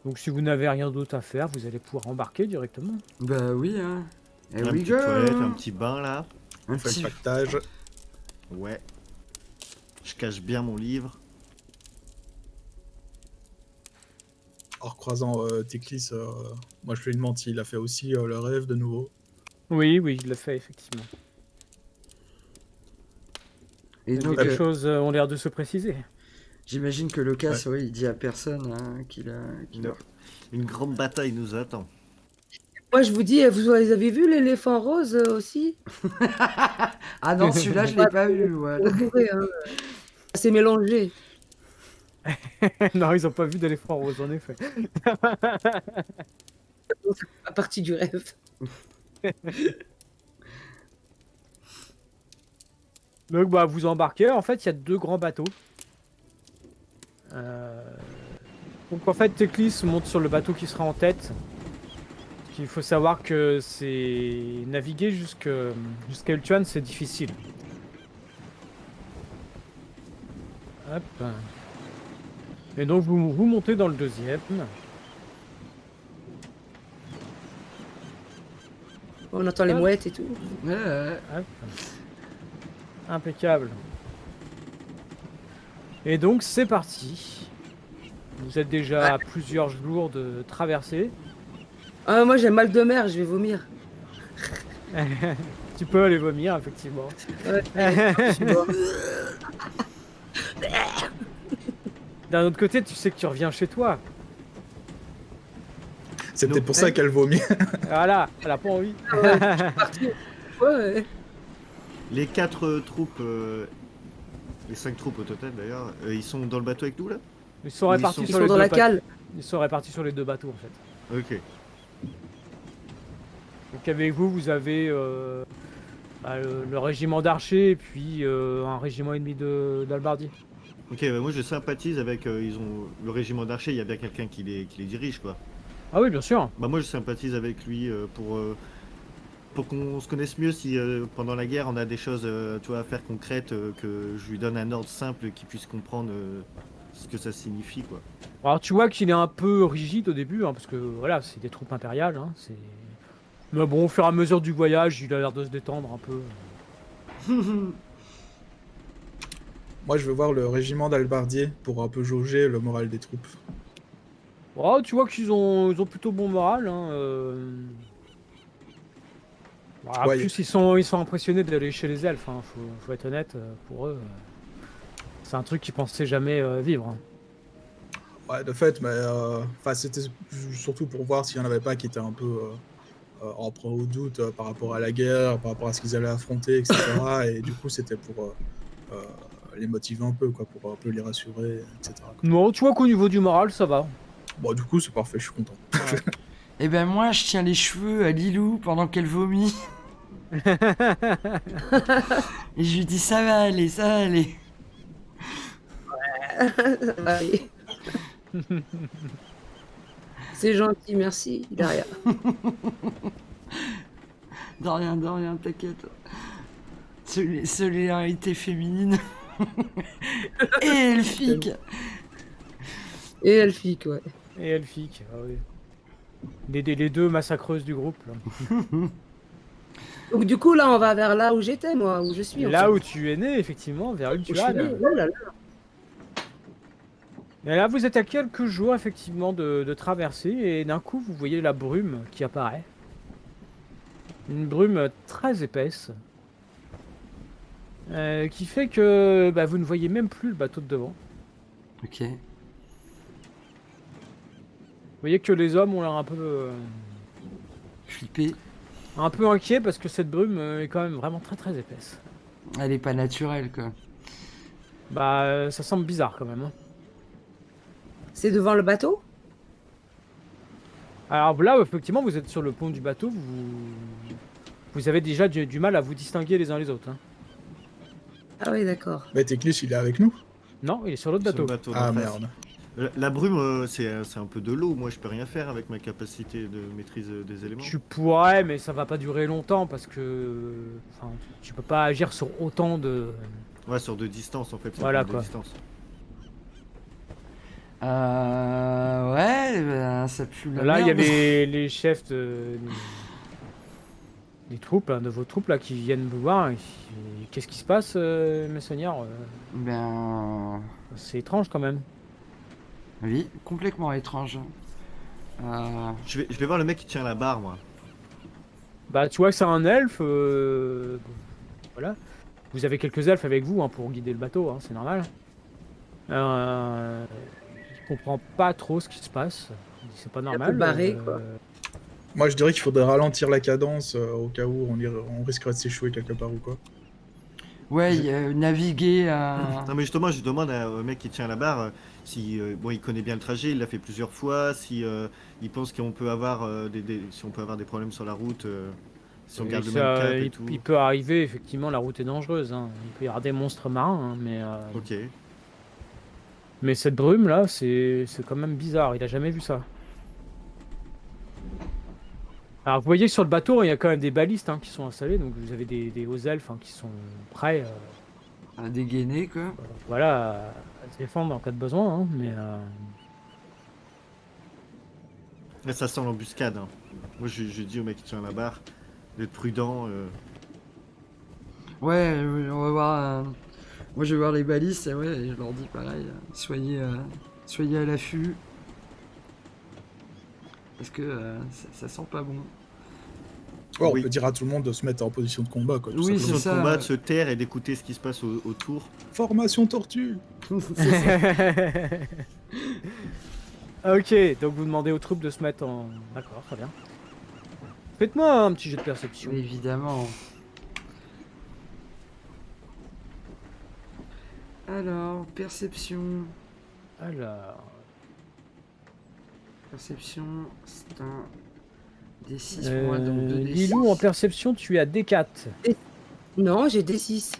Donc si vous n'avez rien d'autre à faire, vous allez pouvoir embarquer directement. Bah oui, hein. Here Un we petit go. toilette, un petit bain là. Un On fait petit... le pactage. Ouais. Je cache bien mon livre. En recroisant Teclis, moi je lui ai demandé s'il a fait aussi le rêve de nouveau. Oui, oui, il l'a fait effectivement. Et Les donc, choses ont l'air de se préciser. j'imagine que Lucas, ouais, il dit à personne hein, qu'il a... Non. Une grande bataille nous attend. Moi, je vous dis, vous avez vu l'éléphant rose aussi? Ah non, celui-là, je l'ai pas vu, ouais. Bourré, hein. C'est mélangé. Non, ils ont pas vu d'éléphant rose, en effet. À partie du rêve. Donc bah vous embarquez, en fait il y a 2 grands bateaux. Donc en fait Teclis monte sur le bateau qui sera en tête. Il faut savoir que c'est naviguer jusqu'à Ultuan, c'est difficile. Hop. Et donc vous montez dans le deuxième. On entend les mouettes et tout. Ouais, ouais. Hop. Impeccable. Et donc c'est parti. Vous êtes déjà à plusieurs jours de traversée. Ah, moi, j'ai mal de mer, je vais vomir. Tu peux aller vomir, effectivement. Ouais. D'un autre côté, tu sais que tu reviens chez toi. C'est Donc, peut-être pour ça qu'elle vomit. Voilà, elle a pas envie. Ouais. Les 4 troupes, les 5 troupes au total d'ailleurs, ils sont dans le bateau avec nous là? Ils sont répartis Ils sur sont les dans deux la bateaux. cale. Ils sont répartis sur les 2 bateaux en fait. Ok. Donc avec vous, vous avez le régiment d'archers et puis un régiment ennemi d'albardiers. Ok, bah moi je sympathise avec ils ont le régiment d'archers, il y a bien quelqu'un qui les dirige quoi. Ah oui, bien sûr. Bah moi je sympathise avec lui pour qu'on se connaisse mieux si pendant la guerre on a des choses tu vois, à faire concrètes, que je lui donne un ordre simple qu'il puisse comprendre ce que ça signifie quoi. Alors tu vois qu'il est un peu rigide au début, hein, parce que voilà, c'est des troupes impériales. Hein, mais bon, au fur et à mesure du voyage, il a l'air de se détendre un peu. Moi je veux voir le régiment d'Albardier pour un peu jauger le moral des troupes. Oh, tu vois qu'ils ont plutôt bon moral. Hein, Bon, en Ouais, plus, ils sont impressionnés d'aller chez les elfes. Hein, faut être honnête, pour eux, c'est un truc qu'ils pensaient jamais vivre. Hein. ouais, de fait, mais c'était surtout pour voir s'il n'y en avait pas qui étaient un peu en proie au doute par rapport à la guerre, par rapport à ce qu'ils allaient affronter, etc. Et du coup, c'était pour les motiver un peu, quoi, pour un peu les rassurer, etc. quoi. Non, tu vois qu'au niveau du moral, ça va. Bon, du coup, c'est parfait, je suis content. Ouais. Et ben moi, je tiens les cheveux à Lilou pendant qu'elle vomit. Et je lui dis ça va aller, ça va aller. Allez. C'est gentil, merci, derrière. De rien, t'inquiète. Solidarité féminine. Et elfique. Et elfique, ouais. Et elfique, ah oui. Les 2 massacreuses du groupe. Là. Donc du coup, là, on va vers là où j'étais, moi, où je suis. en Là fait. où tu es né, effectivement, vers Où je suis né. Ultuan. Oh là là. Et là, vous êtes à quelques jours, effectivement, de traversée, et d'un coup, vous voyez la brume qui apparaît. Une brume très épaisse. Qui fait que vous ne voyez même plus le bateau de devant. Ok. Vous voyez que les hommes ont l'air Flippé. un peu inquiets parce que cette brume est quand même vraiment très très épaisse. Elle est pas naturelle, quoi. Ça semble bizarre quand même. Hein. C'est devant le bateau? Alors là, effectivement, vous êtes sur le pont du bateau, vous avez déjà du mal à vous distinguer les uns les autres. Hein. Ah oui, d'accord. Mais Teclis, il est avec nous? Non, il est sur l'autre Sur le bateau. bateau Ah d'en face. merde. La brume c'est un peu de l'eau, moi je peux rien faire avec ma capacité de maîtrise des éléments. Tu pourrais, mais ça va pas durer longtemps parce que tu peux pas agir sur autant de... Ouais, sur de distance en fait. Voilà, de quoi. distance. Ouais, ben... ça pue la Là, il y a merde. les chefs des troupes, hein, de vos troupes là, qui viennent vous voir. Qu'est-ce qui se passe, mes seigneurs? Ben... C'est étrange quand même. Oui, complètement étrange. Je vais voir le mec qui tient la barre, moi. Bah, tu vois que c'est un elfe. Voilà. Vous avez quelques elfes avec vous, hein, pour guider le bateau, hein, c'est normal. Il comprend pas trop ce qui se passe. Il dit, c'est pas normal. barré, quoi. Moi, je dirais qu'il faudrait ralentir la cadence au cas où on risquerait de s'échouer quelque part ou quoi. Ouais, naviguer à... Non mais justement, je demande au mec qui tient la barre si bon, il connaît bien le trajet, il l'a fait plusieurs fois, si il pense qu'on peut avoir si on peut avoir des problèmes sur la route, si on garde le même cap et tout. Il peut arriver, effectivement, la route est dangereuse, hein. Il peut y avoir des monstres marins, hein, Ok. mais cette brume là, c'est quand même bizarre. Il a jamais vu ça. Alors vous voyez sur le bateau, il y a quand même des balistes, hein, qui sont installés, donc vous avez des hauts elfes, hein, qui sont prêts, à dégainer, quoi. voilà, à se défendre en cas de besoin, hein, mais Là, ça sent l'embuscade. Hein. Moi, je dis au mec qui tient la barre d'être prudent. Ouais, on va voir... Moi, je vais voir les balistes, et ouais, je leur dis pareil, soyez à l'affût. Parce que ça sent pas bon. Ouais, Oui. on peut dire à tout le monde de se mettre en position de combat, quoi. tout Oui, simplement. c'est De ça. combat, de se taire et d'écouter ce qui se passe autour. Formation tortue. ok, donc vous demandez aux troupes de se mettre en... D'accord, très bien. Faites-moi un petit jet de perception. Évidemment. Alors, perception. Alors... Perception, c'est un D6 pour moi, donc 2 D6. Lilou, en perception, tu es à D4. Non, j'ai des 6.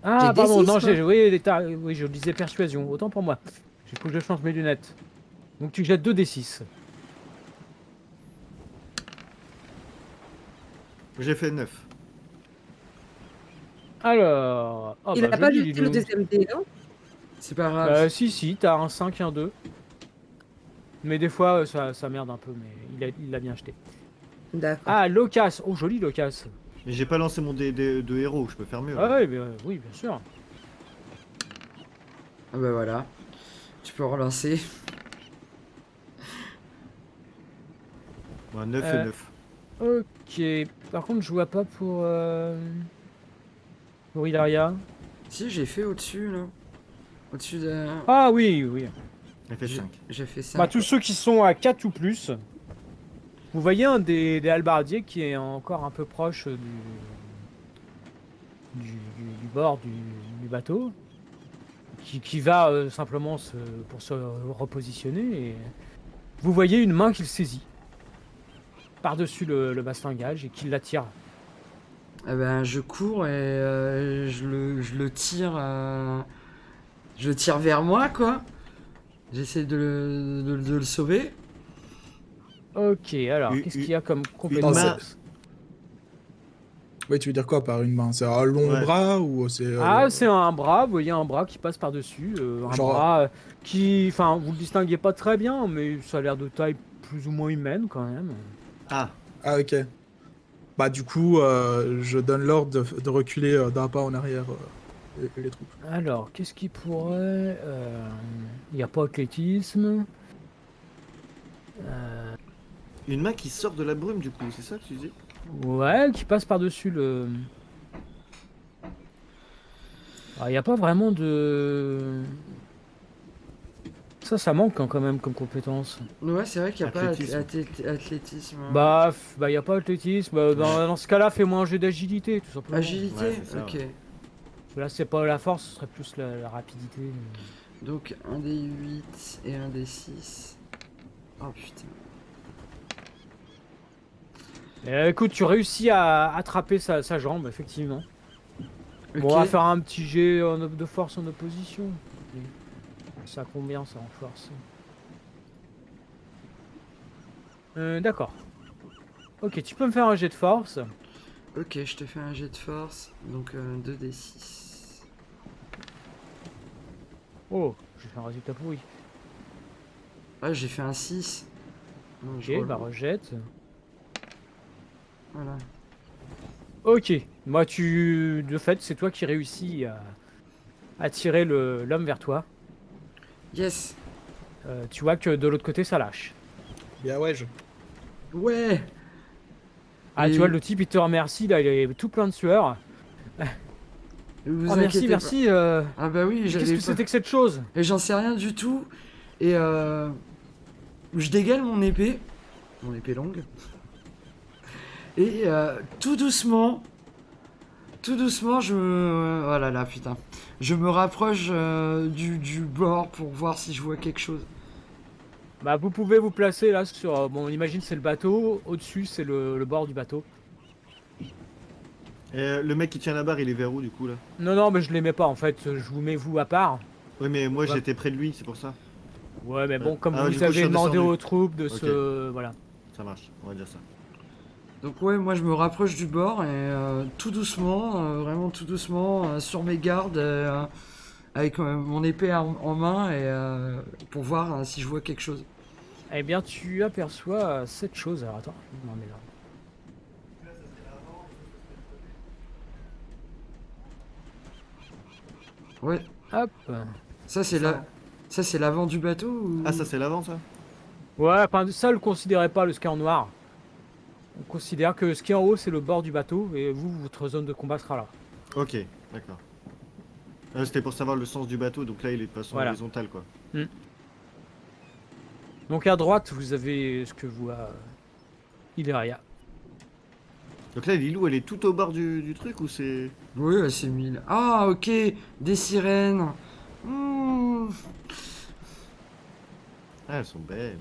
Ah, J'ai pardon, D6, non, moi. oui, je disais persuasion. Autant pour moi. Il faut que je change mes lunettes. Donc tu jettes 2d6. J'ai fait 9. Alors... Oh, Il bah, a pas joli, jeté le Lilou. deuxième dé, non? C'est pas grave. Si, t'as un 5 et un 2. Mais des fois, ça merde un peu, mais il l'a bien jeté. D'accord. Ah, Locas. Oh, joli Locas. Mais j'ai pas lancé mon dé de héros, je peux faire mieux. Ah là. ouais, oui, bien sûr. Ah bah voilà. Tu peux relancer. Ouais, 9 et 9. Ok. Par contre, je vois pas pour Ilaria. Si, j'ai fait au-dessus, là. Au-dessus de... Ah oui. Elle fait J'ai 5. j'ai fait ça. Bah, tous ceux qui sont à 4 ou plus. Vous voyez un des hallebardiers qui est encore un peu proche du bord du bateau. Qui va simplement pour se repositionner. Et vous voyez une main qu'il saisit par-dessus le bastingage et qui l'attire. Eh ben, je cours et je le tire... Je le tire vers moi, quoi. J'essaie de le sauver. Ok, alors, Une- qu'est-ce qu'il y a comme main- compétence? Oui, tu veux dire quoi par une main? C'est un long Ouais. bras ou c'est... Ah, c'est un bras, vous voyez un bras qui passe par-dessus. Un Genre- bras qui. Enfin, vous le distinguez pas très bien, mais ça a l'air de taille plus ou moins humaine quand même. Ah, Ah, ok. Bah, du coup, je donne l'ordre de reculer d'un pas en arrière les troupes. Alors, qu'est-ce qui pourrait. Il n'y a pas athlétisme. une main qui sort de la brume du coup, c'est ça que tu dis? Ouais, qui passe par-dessus le. Il n'y a pas vraiment de. Ça manque hein, quand même comme compétence. Ouais, c'est vrai qu'il n'y a pas Athlétisme. athlétisme. hein. Bah, il n'y a pas athlétisme. Dans ce cas-là, fais-moi un jet d'agilité, tout simplement. Agilité, Ouais, c'est ça, ok. ouais. Parce que là, c'est pas la force, ce serait plus la rapidité. Donc un des 8 et un des 6. Oh putain. Écoute, tu réussis à attraper sa jambe, effectivement. Ok. Bon, on va faire un petit jet de force en opposition. Et ça a combien ça en force? D'accord. Ok, tu peux me faire un jet de force. Ok, je te fais un jet de force. Donc 2 des 6. Oh, j'ai fait un résultat pourri. Ouais, j'ai fait un 6. Non, je Ok, bah relance. rejette. Voilà. Ok, moi de fait, c'est toi qui réussis à tirer l'homme vers toi. Yes. Tu vois que de l'autre côté, ça lâche. Bien ouais, je... Ouais. Ah, tu vois, Et le type, il te remercie, là, il est tout plein de sueur. vous Oh, merci, inquiétez pas. merci. Ah bah oui, Mais qu'est-ce j'avais que pas. c'était que cette chose? Et j'en sais rien du tout. Et je dégaine mon épée longue. Et tout doucement, je me. Oh là là, putain. Je me rapproche du bord pour voir si je vois quelque chose. Bah, vous pouvez vous placer là sur. Bon, on imagine c'est le bateau. Au-dessus, c'est le bord du bateau. Et le mec qui tient la barre, il est vers où du coup là? Non, non, mais je les mets pas en fait. Je vous mets vous à part. Oui, mais moi Ouais, j'étais près de lui, c'est pour ça. ouais, mais bon, comme Ah, du vous coup, je suis avez demandé redescendu. aux troupes de Ok. se. Voilà. Ça marche, on va dire ça. Donc ouais, moi je me rapproche du bord et tout doucement, vraiment tout doucement, sur mes gardes, avec mon épée en main et pour voir si je vois quelque chose. Eh bien, tu aperçois cette chose. Alors attends, non, mais là. Ouais, Hop. ça c'est ça c'est l'avant du bateau ou... Ah, ça c'est l'avant ça? Ouais, enfin, ça, le considérez pas le ski en noir. On considère que ce qui est en haut, c'est le bord du bateau, et vous, votre zone de combat sera là. Ok, d'accord. C'était pour savoir le sens du bateau, donc là il est de façon Voilà. horizontale quoi. Donc à droite, vous avez ce que voit Ileria. Donc là, Lilou, elle est tout au bord du truc ou c'est. Oui, c'est 1000. Ah ok, des sirènes. Hmm. Ah, elles sont belles.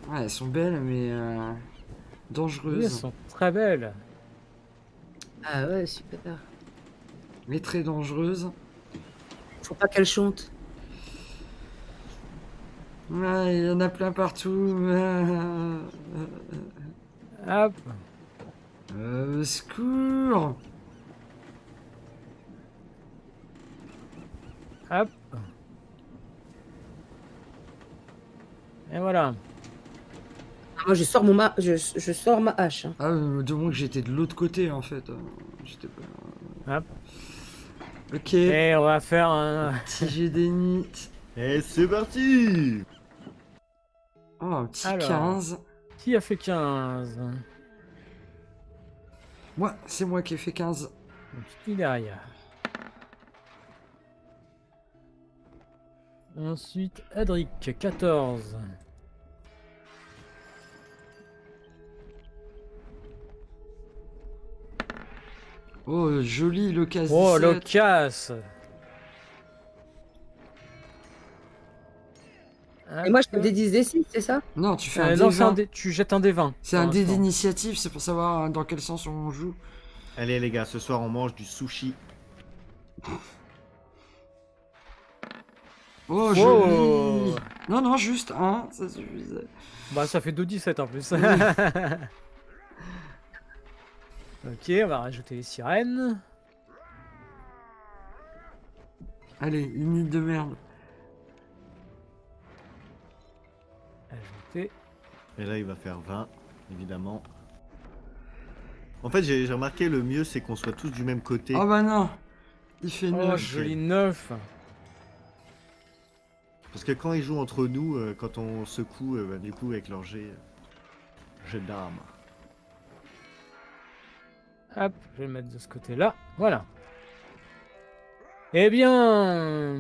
Ouais, elles sont belles mais Oui, elles dangereuses. sont très belles. Ah ouais, super. Mais très dangereuses. Faut pas qu'elle chante. Ouais, il y en a plein partout. Hop. Au secours. Hop. Et voilà. Ah, moi, je sors ma hache. Hein. Ah, de moins que j'étais de l'autre côté en fait. J'étais pas. Hop. Ok. Et on va faire un... Petit jet d'ennemi. Et c'est parti! Oh, un petit Alors. 15. Qui a fait 15? Moi, c'est moi qui ai fait 15. Donc Ileria. Ensuite, Adric, 14. Oh, joli le casse Oh, 17. l'ocasse. Et moi, je fais des 10 des 6, c'est ça? Non, tu fais un Non, D20. tu jettes un D20. C'est un dé d'initiative, c'est pour savoir dans quel sens on joue. Allez, les gars, ce soir on mange du sushi. Oh, Wow. joli. Non, non, juste un, ça suffisait. Bah, ça fait 2,17 en plus. Ok, on va rajouter les sirènes. Allez, une minute de merde. Ajouter. Et là, il va faire 20, évidemment. En fait, j'ai remarqué le mieux, c'est qu'on soit tous du même côté. Oh bah non, il fait Oh, 9. joli 9. Parce que quand ils jouent entre nous, quand on secoue, bah, du coup, avec leur jet d'armes. Hop, je vais le mettre de ce côté-là. Voilà. Eh bien,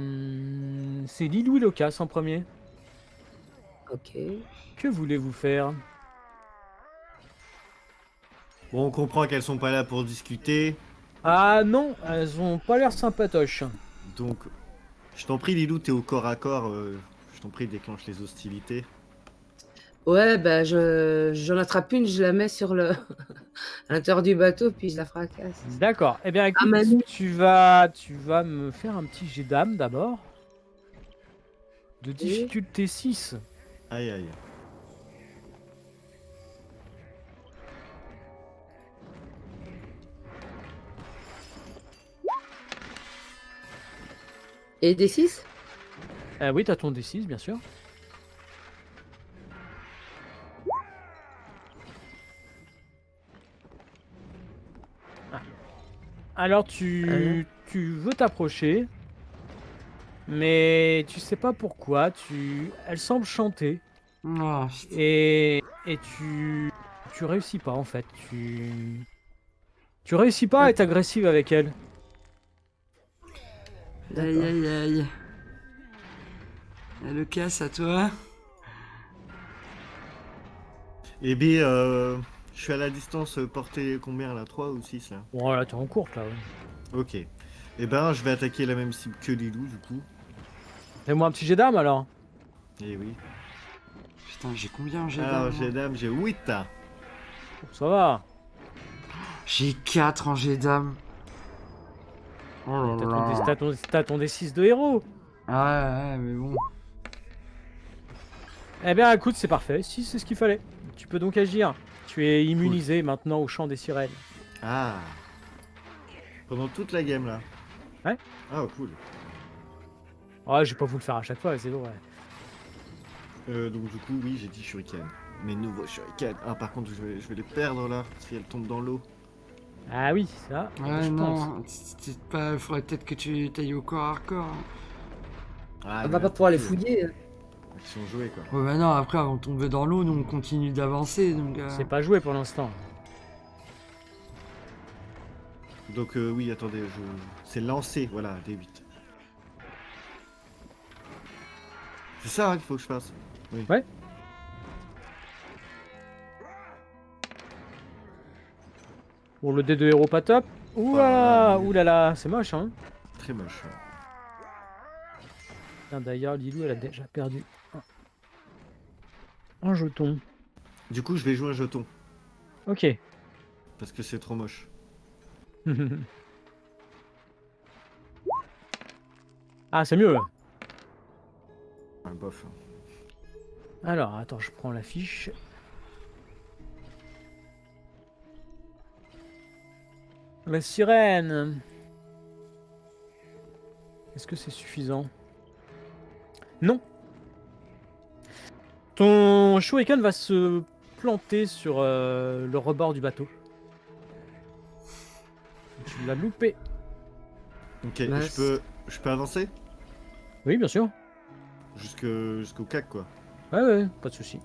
c'est Lilou et Locas en premier. Ok. Que voulez-vous faire? Bon, on comprend qu'elles sont pas là pour discuter. Ah non, elles ont pas l'air sympatoches. Donc, je t'en prie, Lilou, t'es au corps à corps. Je t'en prie, déclenche les hostilités. Ouais, bah, j'en attrape une, je la mets sur le. à l'intérieur du bateau, puis je la fracasse. D'accord. Eh bien, écoute, Manu. tu vas me faire un petit jet d'âme d'abord. De difficulté 6. Aïe, aïe. Et des 6? Oui, t'as ton D6, bien sûr. Ah. Alors, tu veux t'approcher, mais tu sais pas pourquoi. Elle semble chanter Oh, putain. et tu réussis pas en fait. Tu réussis pas à être agressive avec elle. Aïe aïe aïe. Et le casse à toi. Et bien, je suis à la distance portée combien là? 3 ou 6 là? Bon, là, t'es en courte là. Ouais. Ok. Et ben, je vais attaquer la même cible que Lilou du coup. Fais-moi un petit jet d'armes alors. Et oui. Putain, j'ai combien en jet Alors, d'armes, j'ai moi dame, j'ai 8. Ça va. J'ai 4 en jet d'âme. Oh T'as là ton, là. t'as ton D6 de héros. Ah ouais, mais bon. Eh bien, écoute, c'est parfait. Si, c'est ce qu'il fallait. Tu peux donc agir. Tu es immunisé maintenant au chant des sirènes. Ah. Pendant toute la game là. Ouais. Ah, cool. Ah, je vais pas vous le faire à chaque fois, c'est vrai. Donc du coup, oui, j'ai dit shuriken. Mes nouveaux shuriken. Ah, par contre, je vais les perdre là, si elles tombent dans l'eau. Ah oui, ça. Ouais, je pense. non. Faudrait peut-être que tu tailles au corps à corps. Ah, On va pas pouvoir les fouiller. Ils sont joués quoi. Ouais, bah non, après, avant de tomber dans l'eau, nous on continue d'avancer. Donc, C'est pas joué pour l'instant. Donc oui, attendez, c'est lancé, voilà, D8. C'est ça hein, qu'il faut que je fasse. Oui. Ouais. Pour le D2 héros pas top. Ouah, nul. oulala, c'est moche, hein. Très moche. Putain, d'ailleurs, Lilou, elle a déjà perdu un jeton. Du coup, je vais jouer un jeton, Ok. parce que c'est trop moche. Ah, c'est mieux. Un bof. Alors, attends, je prends la fiche. La sirène. Est-ce que c'est suffisant? Non. Ton shuriken va se planter sur le rebord du bateau. Tu l'as loupé. Ok, Mince. je peux avancer Oui, bien sûr. jusqu'au cac quoi. Ouais, ouais, pas de souci.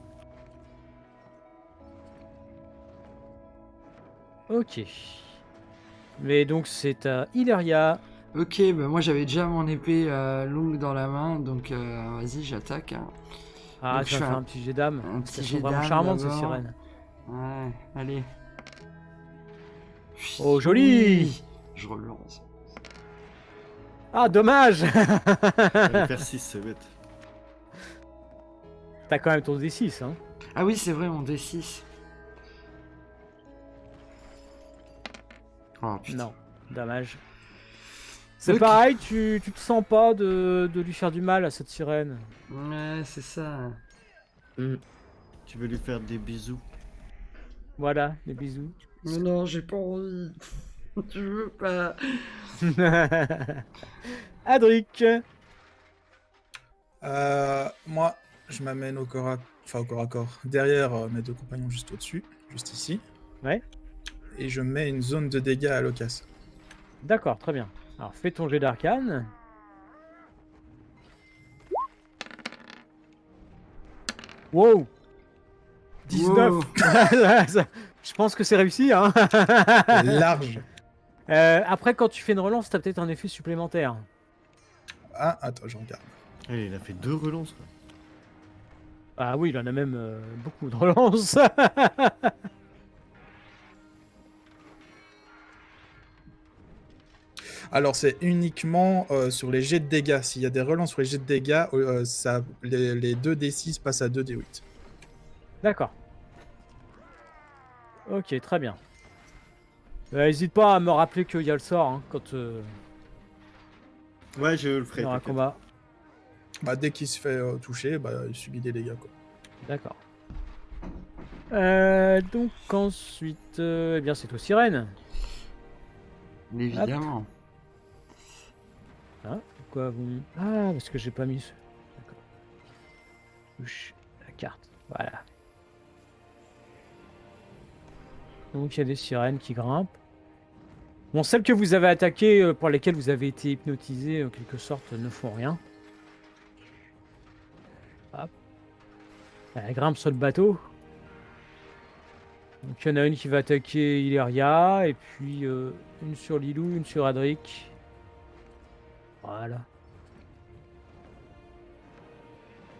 Ok. Mais donc c'est à Hilaria. Ok, bah moi j'avais déjà mon épée longue dans la main, donc vas-y, j'attaque. Hein. Ah, Donc, tu je vas fais faire un petit jet d'âme. un Parce petit qu'elles jet sont vraiment d'âme charmantes ces d'abord. sirènes. Ouais, allez. Oh, joli. Oui, je relance. Ah, dommage. Je vais faire 6, c'est bête. T'as quand même ton D6, hein. Ah oui, c'est vrai, mon D6. Oh putain. Non, dommage. C'est Ok. pareil, tu te sens pas de lui faire du mal à cette sirène. Ouais, c'est ça. Tu veux lui faire des bisous. Voilà, des bisous. Mais non, j'ai pas envie. Je veux pas. Adric. Moi, je m'amène au corps à corps, derrière mes deux compagnons juste au-dessus, juste ici. Ouais. Et je mets une zone de dégâts à l'occasion. D'accord, très bien. Alors fais ton jet d'arcane. Wow. 19. Wow. Je pense que c'est réussi, hein. Large. Après, quand tu fais une relance, t'as peut-être un effet supplémentaire. Ah, attends, je regarde. Allez, il a fait 2 relances quoi. Ah oui, il en a même beaucoup de relances. Alors, c'est uniquement sur les jets de dégâts. S'il y a des relances sur les jets de dégâts, les 2d6 passent à 2d8. D'accord. Ok, très bien. N'hésite pas à me rappeler qu'il y a le sort hein, quand Ouais, je le il ferai. y aura un t'inquiète. combat. Bah, dès qu'il se fait toucher, bah, il subit des dégâts, quoi. D'accord. Donc ensuite, eh bien c'est aux sirènes. Évidemment. Pourquoi vous... Ah, parce que j'ai pas mis... touche la carte. Voilà. Donc il y a des sirènes qui grimpent. Bon, celles que vous avez attaquées, pour lesquelles vous avez été hypnotisé, en quelque sorte, ne font rien. Hop. Elle grimpe sur le bateau. Donc il y en a une qui va attaquer Ileria, et puis une sur Lilou, une sur Adric. Voilà.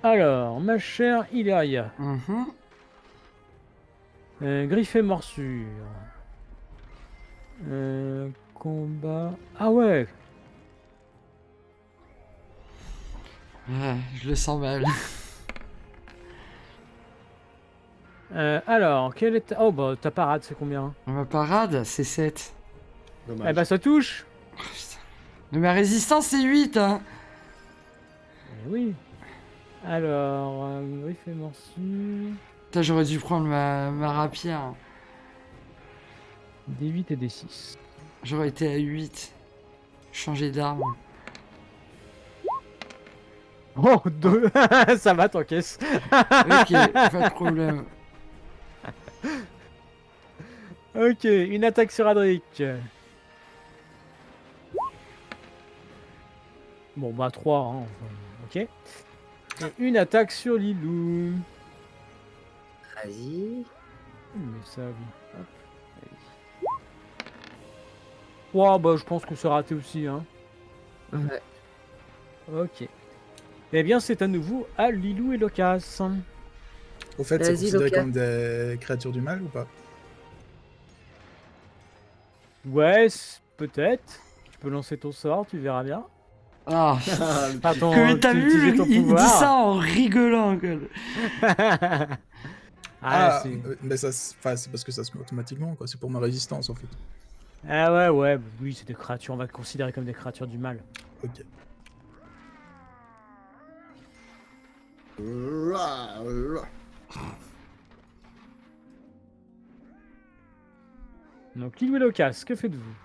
Alors, ma chère Ileria. Mhm. Griffe et morsure. Combat. Ah ouais. Ouais, je le sens mal. Alors, quelle est ta... Oh bah ta parade c'est combien? Ma parade, c'est 7. Dommage. Eh bah ça touche. Mais ma résistance, c'est 8, hein. Eh oui. Alors, griffe et morsure. Putain, j'aurais dû prendre ma rapière. D8 et D6. J'aurais été à 8. Changer d'arme. Oh, 2. Ça va, t'encaisses. Ok, pas de problème. Ok, une attaque sur Adric. Bon, bah 3, hein. Ok. Et une attaque sur Lilou. Vas-y. Mais ça, oui. Hop. Allez. Ouais, bah je pense que c'est raté aussi, hein. Ouais. Ok. Eh bien, c'est à nouveau à Lilou et Locas. Au fait, c'est Vas-y, considéré Loca. comme des créatures du mal ou pas? Ouais, peut-être. Tu peux lancer ton sort, tu verras bien. Ah. Enfin, ton- Que t'as tu- vu, utiliser ton il dit pouvoir. ça en rigolant. Quoi. Ah, c'est... Mais ça, c'est parce que ça se met automatiquement, quoi. C'est pour ma résistance, en fait. Ah ouais, ouais, oui, c'est des créatures, on va les considérer comme des créatures du mal. Ok. Donc, Lilou et Locas, que faites-vous?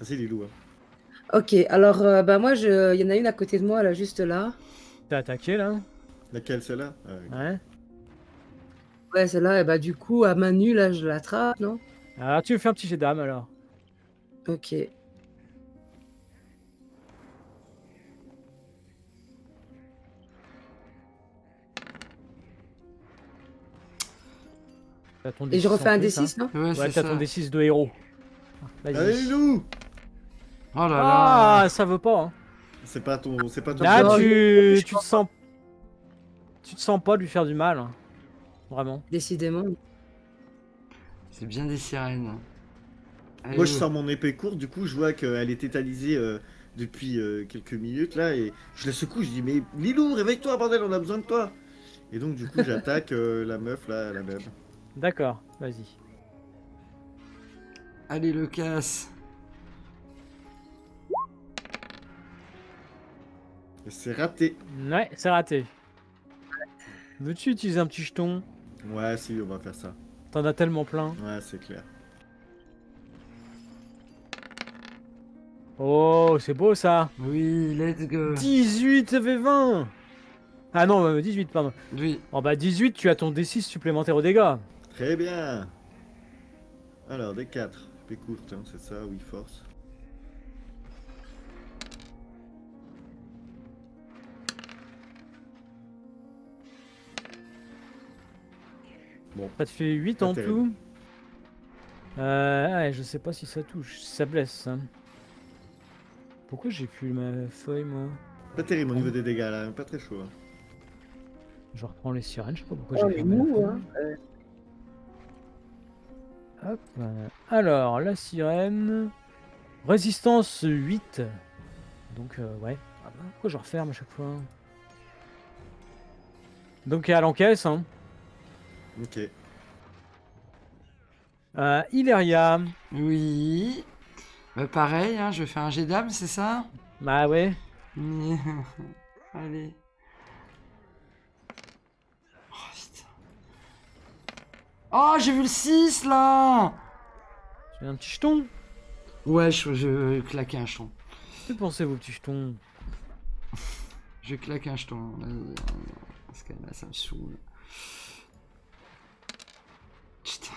C'est Lilou. Hein. Ok, alors bah moi, il y en a une à côté de moi, là, juste là. T'as attaqué, là? Laquelle, celle-là? Ah, ok. Ouais. Ouais, celle-là, et bah du coup, à main nue, là, je l'attrape, non? Alors, tu me fais un petit jet d'âme, alors. Ok. T'as ton Et je D6 refais en un plus, D6, non? Ouais, hein. Ouais, c'est t'as ça. ton D6 de héros. Vas-y. Allez, Lilou! Oh là là. Ah, ça veut pas, hein. C'est pas ton Là, Non, tour. je tu te sens... Tu te sens pas de lui faire du mal, hein. Vraiment. Décidément. C'est bien des sirènes. Allez, Moi, je sors mon épée courte, du coup, je vois qu'elle est tétanisée depuis quelques minutes, là, et je la secoue, je dis, mais Lilou, réveille-toi, bordel, on a besoin de toi! Et donc, du coup, j'attaque la meuf, là, la même. D'accord, vas-y. Allez, le casse. Et c'est raté. Ouais, c'est raté. Veux-tu utiliser un petit jeton? Ouais, si, on va faire ça. T'en as tellement plein. Ouais, c'est clair. Oh, c'est beau, ça. Oui, let's go. 18, ça fait 20. Ah non, 18, pardon. Oui. Oh bah 18, tu as ton D6 supplémentaire aux dégâts. Très bien. Alors, des 4. Épée courte, hein, c'est ça, oui, force. Bon, Ça te fait 8 Pas en terrible. tout. Ouais, je sais pas si ça touche, si ça blesse. Hein. Pourquoi j'ai plus ma feuille, moi? pas terrible au niveau des dégâts, là, pas très chaud. Hein. Je reprends les sirènes, je sais pas pourquoi Oh, j'ai mais fermé la mou, feuille. hein. Hop. Alors, la sirène. Résistance 8. Donc, ouais. Ah bah, pourquoi je referme à chaque fois? Donc, elle encaisse, hein. Ok. Ileria. Oui. Bah, pareil, hein, je fais un jet d'âme, c'est ça? Bah ouais. Allez. Oh, putain. Oh, j'ai vu le 6 là. J'ai un petit jeton. Ouais, je vais claquer un jeton. Que pensez vos petits jetons? Je claque un jeton. Parce que là, ça me saoule. Putain.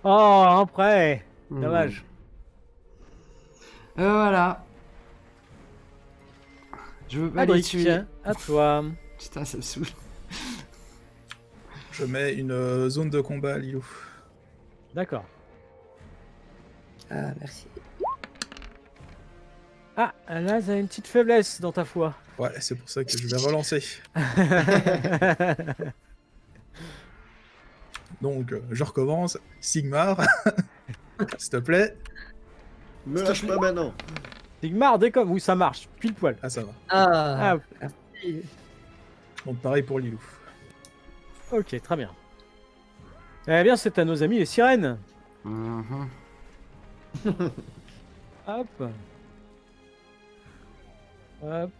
Oh, un prêt. Dommage. Voilà. Je veux pas les Adric, tuer. à toi. Putain, ça me saoule. Je mets une zone de combat à Lilou. D'accord. Ah, merci. Ah, là, t'as une petite faiblesse dans ta foi. Ouais, c'est pour ça que je vais relancer. Donc, je recommence. Sigmar, s'il te plaît. Me lâche pas maintenant. Sigmar, décolle. Oui, ça marche. Pile poil. Ah, ça va. Ah, Ah, Donc, pareil pour Lilou. ok, très bien. Eh bien, c'est à nos amis les sirènes. Mhm. Hop. Hop.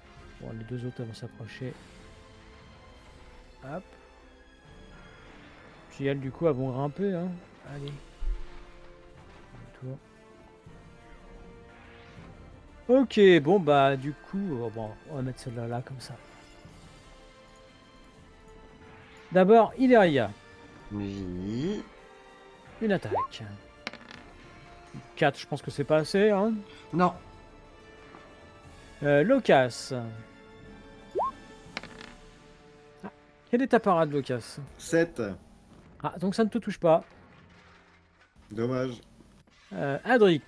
Bon, les deux autres vont s'approcher. Hop. Puis elles, du coup, elles vont grimper. Hein. Allez. Tour. Ok, bon, bah, du coup, bon, on va mettre celle-là là, comme ça. D'abord, Ileria. Oui. Une attaque. 4, je pense que c'est pas assez. Hein. Non. Locas. Ah, quelle est ta parade, Locas? 7. Ah, donc ça ne te touche pas. Dommage. Adric.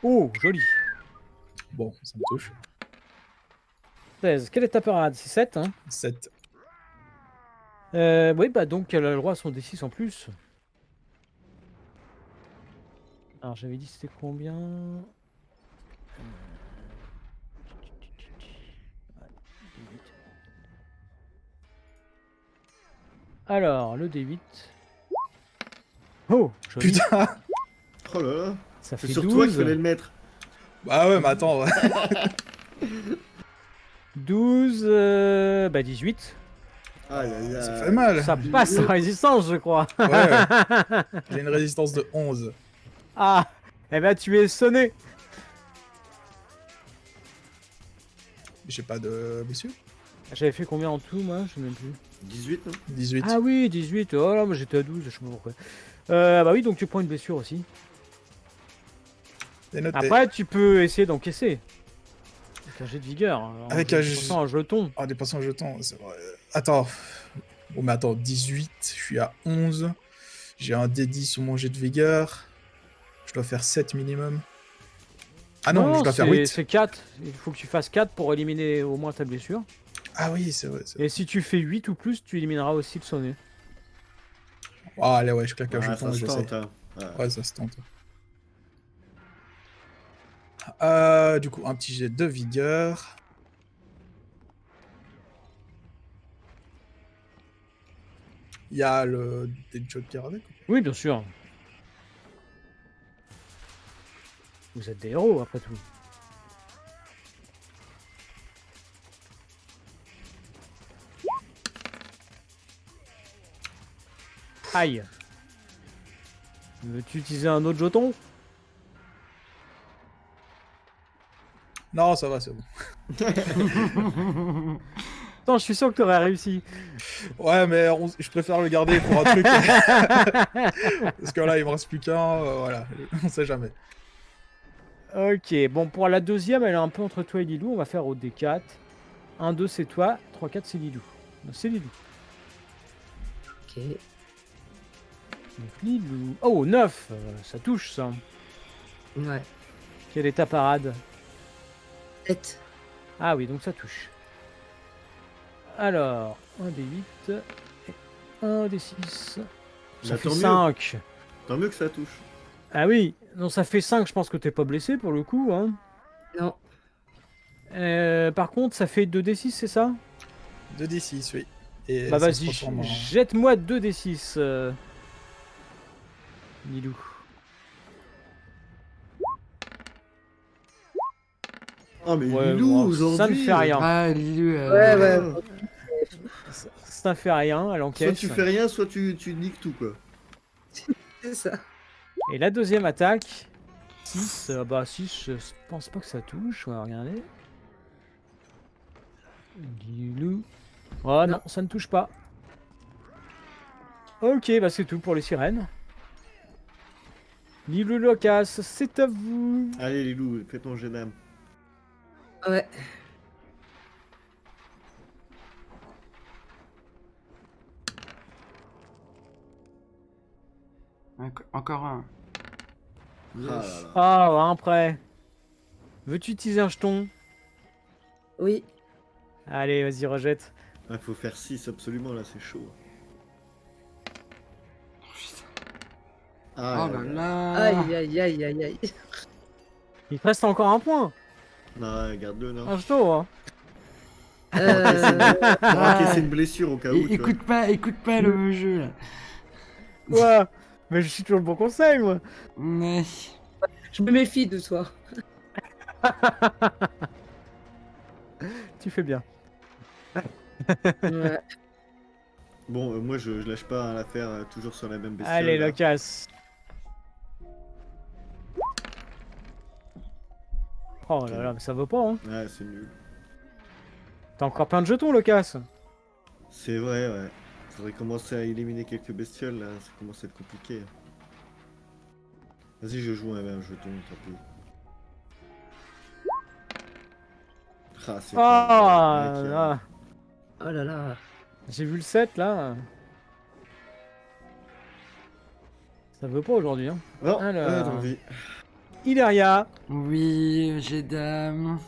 Oh, joli. Bon, ça me touche. 16. Quelle est ta parade? C'est 7, hein? 7. Oui, bah donc elle a le droit à son D6 en plus. Alors j'avais dit c'était combien? Alors, le D8. Oh, joli. Putain. Oh là là. Ça C'est fait sur toi qu'il 12. fallait le mettre. Bah ouais, mais attends. Ouais. 12, bah 18. Aïe aïe aïe. Ça fait mal. Ça passe la résistance, je crois. Ouais. J'ai une résistance de 11. Ah, eh ben tu es sonné. J'ai pas de blessure. J'avais fait combien en tout, moi? Je sais même plus. 18, non 18. Ah oui, 18. Oh là, moi j'étais à 12, je sais pas pourquoi. Bah oui, donc tu prends une blessure aussi. C'est noté. Après, tu peux essayer d'encaisser. Avec un jet de vigueur. Hein, Avec en un dépensant un jeton. Ah, dépensant un jeton, c'est vrai. Attends. Bon, mais attends, 18, je suis à 11. J'ai un D10 sur mon jet de vigueur. Je dois faire 7 minimum. Ah non, je dois faire 8. C'est 4. Il faut que tu fasses 4 pour éliminer au moins ta blessure. Ah oui, c'est vrai. Et si tu fais 8 ou plus, tu élimineras aussi le sonnet. Ah, allez, ouais, je claque un Ah, jeton ça et se j'essaie. tente, hein. Ouais. Ouais, ça se tente. Du coup, un petit jet de vigueur. Il y a des jeux de pierre avec. Oui, bien sûr. Vous êtes des héros, après tout. Aïe. Veux-tu utiliser un autre jeton? Non, ça va, c'est bon. Attends, je suis sûr que tu aurais réussi. Ouais, mais je préfère le garder pour un truc. Parce que là, il me reste plus qu'un. Voilà, on sait jamais. Ok, bon, pour la deuxième, elle est un peu entre toi et Lilou. On va faire au D4. 1, 2, c'est toi. 3, 4, c'est Lilou. Non, c'est Lilou. ok. Donc, Lilou. Oh, 9. Ça touche, ça. Ouais. Quelle est ta parade? 7. Ah oui, donc ça touche. Alors, 1 des 8 et 1 des 6. Ça Bah, fait tant mieux. 5. Tant mieux que ça touche. Ah oui, non, ça fait 5. Je pense que t'es pas blessé pour le coup. Hein. Non. Par contre, ça fait 2d6, c'est ça? 2d6, oui. Et Bah ça se vas-y, transforme en- jette-moi 2d6. Nilou. Oh, mais Ouais, Lilou, bon, aujourd'hui. ça ne fait rien. Ah, Lilu. Ouais, ouais. Ça fait rien, elle Soit encaisse. tu fais rien, soit tu niques tout, quoi. C'est ça. Et la deuxième attaque, 6, bah 6, je pense pas que ça touche. On va regarder. Dis-nous. Oh non, ça ne touche pas. Ok, bah c'est tout pour les sirènes. Lilou Locas, c'est à vous. Allez, Lilou, fais ton jet d'âme. Ouais. Encore un. Ah là là. Ah, ouais, un prêt. Veux-tu utiliser un jeton? Oui. Allez, vas-y, rejette. Il faut faire 6 absolument, là, c'est chaud. Ah, Oh là là. là. Aïe, aïe, aïe, aïe, aïe. Il te reste encore un point. Non, garde-le, non. Un jeton, hein. Pour encaisser Ouais. une blessure au cas où, tu vois. Écoute pas le jeu là. Quoi? Mais je suis toujours le bon conseil, moi. Mais... Je me méfie de toi. Tu fais bien. Ouais. Bon, moi, je lâche pas l'affaire, toujours sur la même bestiole. Allez, là. Locas. Oh là là, mais ça va pas, hein. Ouais, c'est nul. T'as encore plein de jetons, Locas. C'est vrai, ouais. Faudrait commencer à éliminer quelques bestioles, là. Ça commence à être compliqué. Vas-y, je joue un jeton, tant pis. Ah, c'est Ah, pas le mec, là. Oh là là. J'ai vu le 7, là. Ça veut pas aujourd'hui, hein. Non, Alors. tant pis. Ileria. Oui, j'ai dame.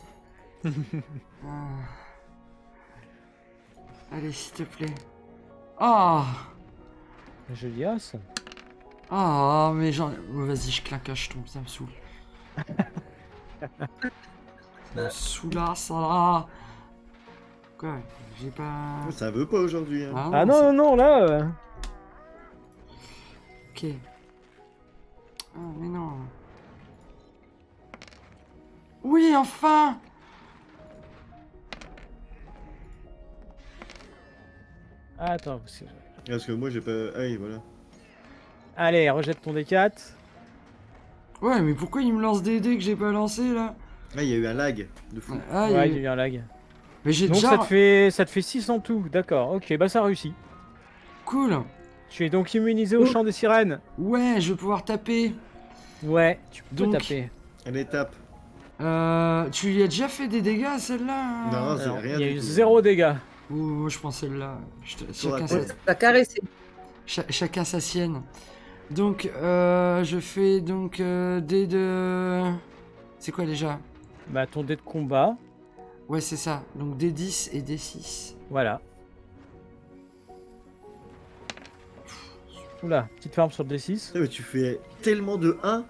Ah. Allez, s'il te plaît. Oh. Joli as. Oh, mais j'en... Oh, vas-y, je claque un jeton, ça me saoule. Ça me saoule, ça là. Quoi? J'ai pas... Ça veut pas aujourd'hui, hein. Ah non, non, non, là. Ok. Ah, mais non. Oui, enfin! Attends. c'est- Parce que moi, j'ai pas... Ah oui, voilà. Allez, rejette ton D4. Ouais, mais pourquoi il me lance des dés que j'ai pas lancé là? Ah, il y a eu un lag de fou. Ah, Ouais, il y a eu un lag. mais j'ai Donc déjà... ça te fait 6 en tout. D'accord, ok, bah ça réussit. Cool. Tu es donc immunisé au chant des sirènes. Ouais, je vais pouvoir taper. Ouais, tu peux Donc- taper. Allez, tape. Tu lui as déjà fait des dégâts à celle-là? Non, c'est Alors, rien il y a du eu tout. 0 dégâts. Ouh, je prends celle-là. Chacun, Ouais. T'as caressé. chacun sa sienne. Donc, je fais donc dés de... C'est quoi déjà? Bah ton dé de combat. Ouais, c'est ça. Donc D10 et D6. Voilà. Oula, petite ferme sur le D6. Putain, mais tu fais tellement de 1.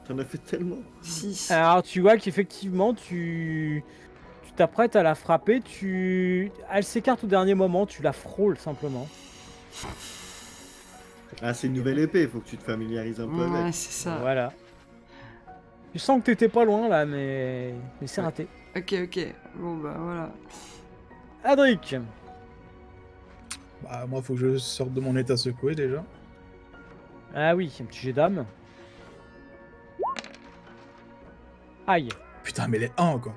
T'en as fait tellement. 6. Alors tu vois qu'effectivement tu t'apprêtes à la frapper, elle s'écarte au dernier moment, tu la frôles simplement. Ah, c'est une nouvelle épée, faut que tu te familiarises un peu Ouais, avec. c'est ça. Voilà. Tu sens que t'étais pas loin là, mais c'est raté. Ok, ok. Bon, bah voilà. Adric. Bah, moi, faut que je sorte de mon état secoué déjà. Ah oui, un petit jet d'âme. Aïe. Putain, mais les 1 quoi.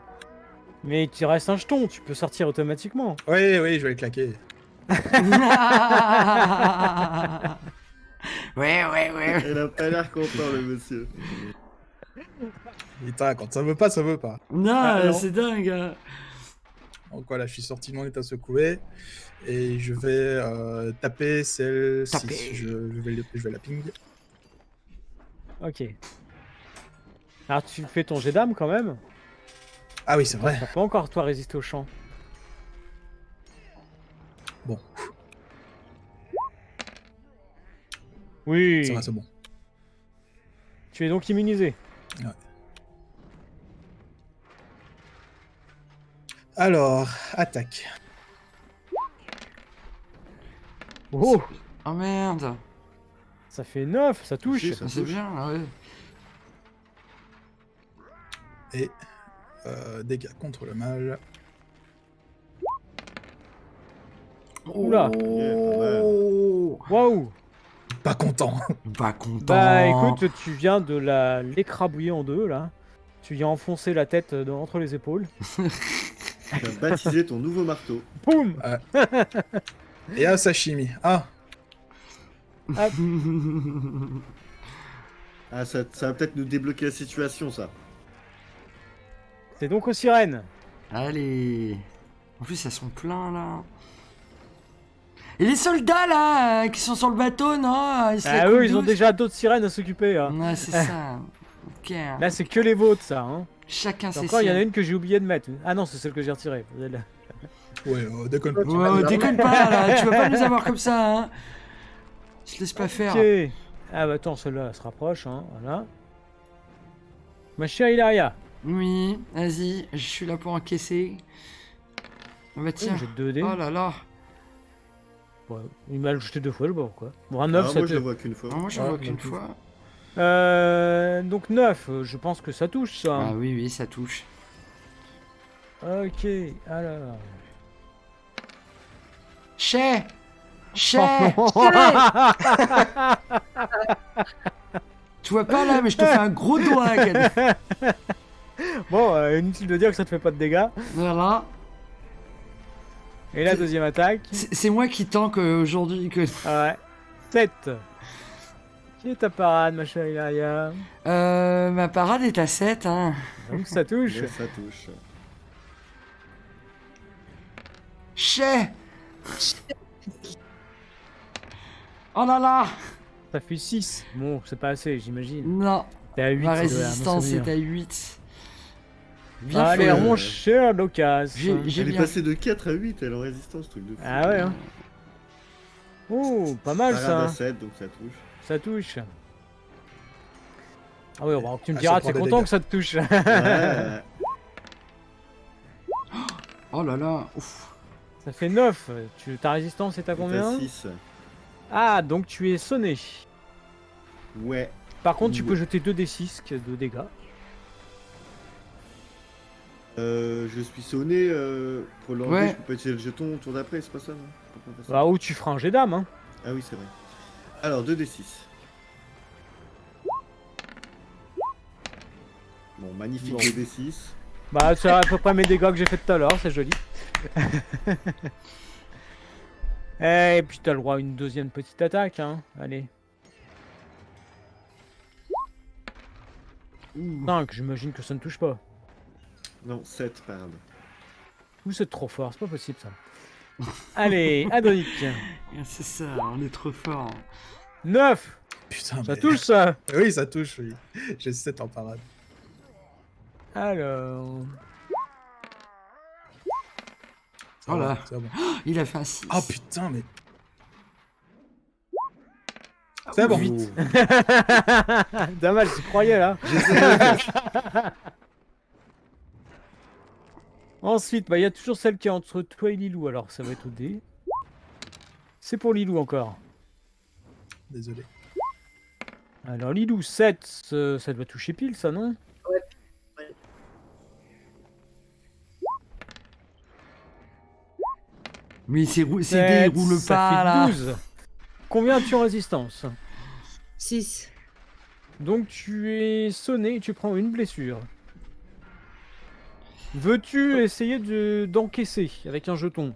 Mais tu restes un jeton, tu peux sortir automatiquement. Oui, oui, je vais le claquer. Ouais. Il a pas l'air content, le monsieur. Putain, quand ça veut pas, ça veut pas. Non, Ah, non. c'est dingue. Hein. Donc voilà, je suis sorti de mon état secoué. Et je vais taper celle-ci. Taper. Je vais la ping. Ok. Alors tu fais ton jet d'âme quand même. Ah oui, c'est vrai. Ça peut encore toi résister au champ. Bon, Oui. ça va, c'est bon. Tu es donc immunisé. Alors, attaque. Oh, Oh merde. ça fait 9, ça touche. Si, ça C'est touche. bien, ouais. Et dégâts contre le mal. Oula. Oh. Waouh. Pas content. Pas content. Bah écoute, tu viens de l'écrabouiller en deux là. Tu viens enfoncer la tête entre les épaules. Tu as baptisé ton nouveau marteau. Boum. Et un sashimi. Ah, Ah, ça va peut-être nous débloquer la situation, ça. C'est donc aux sirènes. Allez. En plus, elles sont pleins là. Et les soldats là, qui sont sur le bateau, non ils se la Ah coulent eux, ils ont douce. déjà d'autres sirènes à s'occuper. Hein. Ouais, c'est ça. Ok. Là, c'est que les vôtres, ça. Hein. Chacun ses Encore, il y en a siennes. une que j'ai oublié de mettre. Ah non, c'est celle que j'ai retirée. ouais, déconne pas. Ouais, déconne pas là, tu vas pas nous avoir comme ça, hein. Je te laisse pas faire. Ok. Ah bah attends, celle-là, elle se rapproche. Hein. Voilà. Ma chère Hilaria. Oui, vas-y, je suis là pour encaisser. Bah tiens. J'ai 2 dés. Oh là là. Ouais, il m'a jeté 2 fois le bord, quoi. Bon, un 9, Ah, ça moi, je te- le vois qu'une fois. Ah, moi je Ouais, vois qu'une donc, fois. Donc 9, je pense que ça touche, ça. Ah oui, oui, ça touche. Ok, alors... Chez Chez Oh, Tu vois pas là, mais je te fais un gros doigt, Gad. Bon, inutile de dire que ça te fait pas de dégâts. Voilà. Et la deuxième attaque. C'est moi qui tank aujourd'hui que... Ah ouais. 7. Qui est ta parade, ma chère Hilaria? Ma parade est à 7, hein. Donc ça touche. Ouais, ça touche. Chez Oh là là. Ça fait 6. Bon, c'est pas assez, j'imagine. Non, T'es à 8. ma ça doit, à mon résistance souvenir. est à 8. Bien Allez, fait. mon cher Lucas. J'ai Elle est bien... passée de 4 à 8, elle en résistance, truc de fou. Ah ouais, hein. Oh, pas mal Parade ça. à 7, donc ça touche. Ça touche. Ah ouais, bon, tu me Ah, diras, ça t'es prend des content dégâts. que ça te touche. Ouais. Oh là là, ouf. Ça fait 9. Ta résistance est à T'as combien? 6. Ah, donc tu es sonné. Ouais. Par contre, tu Ouais. peux jeter 2d6 de dégâts. Je suis sonné pour l'enlever, Ouais. je peux pas utiliser le jeton au tour d'après, c'est pas ça, non? Je peux pas faire ça. Bah, ou tu feras un jet d'âme, hein. Ah oui, c'est vrai. Alors, 2d6. Bon, magnifique Bon. 2d6. Bah, c'est à peu près mes dégâts que j'ai fait tout à l'heure, c'est joli. Et puis t'as le droit à une deuxième petite attaque, hein. Allez. 5, j'imagine que ça ne touche pas. Non, 7, parade. Ou c'est trop fort, c'est pas possible ça. Allez, Adric. C'est ça, on est trop fort. 9. Putain, Ça mais- touche ça. Oui, ça touche, oui. J'ai 7 en parade. Alors... Ça Oh va, là. c'est bon. Il a fait un 6. Oh putain, mais. C'est bon. 8. Dommage, tu croyais là. Ensuite, bah, il y a toujours celle qui est entre toi et Lilou, alors ça va être au dé. C'est pour Lilou encore. Désolé. Alors Lilou, 7, ça doit toucher pile ça, non? Mais c'est des 7, roule ça pas fait là. 12. Combien as-tu en résistance? 6. Donc tu es sonné et tu prends une blessure. Veux-tu essayer d'encaisser avec un jeton?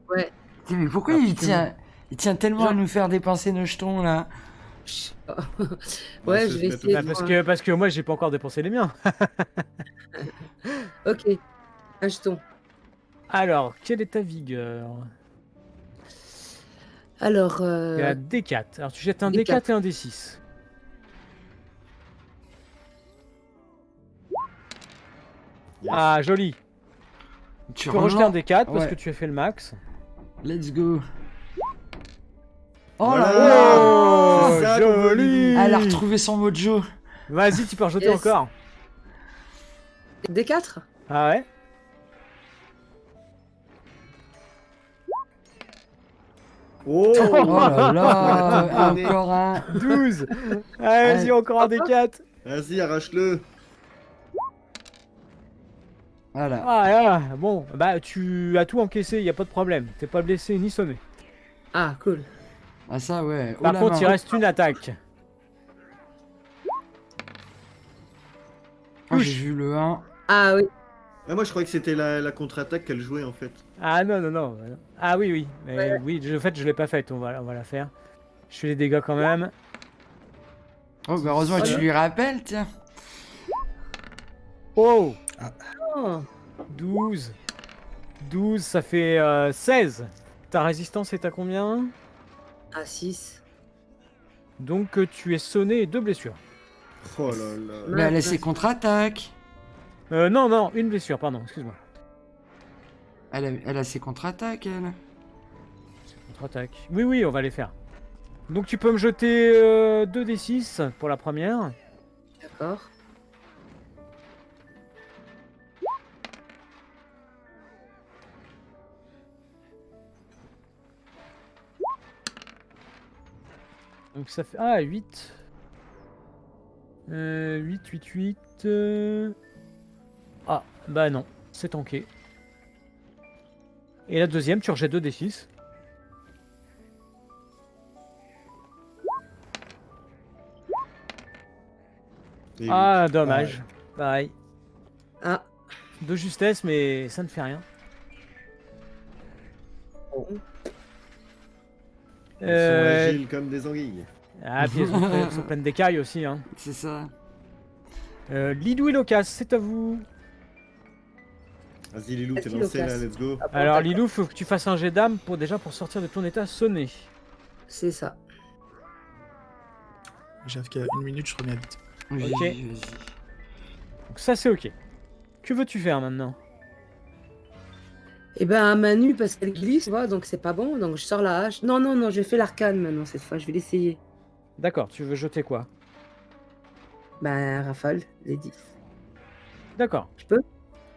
Ouais. Mais pourquoi Ah, il tu tient tellement à nous faire dépenser nos jetons là? Ouais, ça je se vais met essayer. Bah, parce que moi j'ai pas encore dépensé les miens. Ok. Un jeton. Alors, quelle est ta vigueur? Alors, Il y a D4. Alors tu jettes un D4. D4 et un D6. Yes. Ah, joli. Tu Tu peux rejeter un D4 parce Ouais. que tu as fait le max. Let's go. Oh Voilà. là là. Oh, C'est ça qu'on veut, joli. Elle a retrouvé son mojo. Vas-y, tu peux rejeter Yes. encore. D4. Ah ouais? Oh, Oh là là. Ah, ouais. Encore un. 12. Allez, vas-y, encore un D4. Vas-y, arrache-le. Voilà. Ah, bon, bah tu as tout encaissé, y a pas de problème. T'es pas blessé ni sonné. Ah, cool. Ah ça, ouais. Oh Par la contre, main. il reste une attaque. Moi, j'ai Touche. vu le 1. Ah oui. Ah, moi je croyais que c'était la contre-attaque qu'elle jouait en fait. Ah non, non, non. Ah oui, oui. Mais Ouais. oui, en fait, je l'ai pas faite. On va la faire. Je fais les dégâts quand même. Oh, bah heureusement que tu lui rappelles, tiens. Oh, Oh. 12. 12, ça fait 16. Ta résistance est à combien? À 6. Donc tu es sonné et 2 blessures. Oh là là. Mais elle a ses contre-attaques. Non, non, une blessure, pardon, excuse-moi. Elle a ses contre-attaques, elle. Contre-attaque. Oui, oui, on va les faire. Donc tu peux me jeter 2d6 pour la première. D'accord. Donc ça fait... Ah, 8. 8, 8, 8... Ah, bah non, c'est tanké. Et la deuxième, tu rejettes 2d6. Et Ah, dommage. Pareil. Ah. De justesse, mais ça ne fait rien. Elles sont Euh, agiles comme des anguilles. Ah, puis elles sont pleines d'écailles aussi. Hein. C'est ça. Lidou et Locas, c'est à vous. Vas-y Lilou, t'es Vas-y, lancé là, Locas. let's go. Ah bon, Alors d'accord. Lilou, faut que tu fasses un jet d'âme pour déjà pour sortir de ton état sonné. C'est ça. J'avoue qu'à 1 minute, je reviens vite. Vas-y, Ok. vas-y. Donc ça c'est ok. Que veux-tu faire maintenant? Eh ben, à main nue, parce qu'elle glisse, tu vois, donc c'est pas bon. Donc je sors la hache. Non, non, non, je fais l'arcane maintenant, cette fois. Je vais l'essayer. D'accord, tu veux jeter quoi? Ben, rafale, les 10. D'accord. Je peux?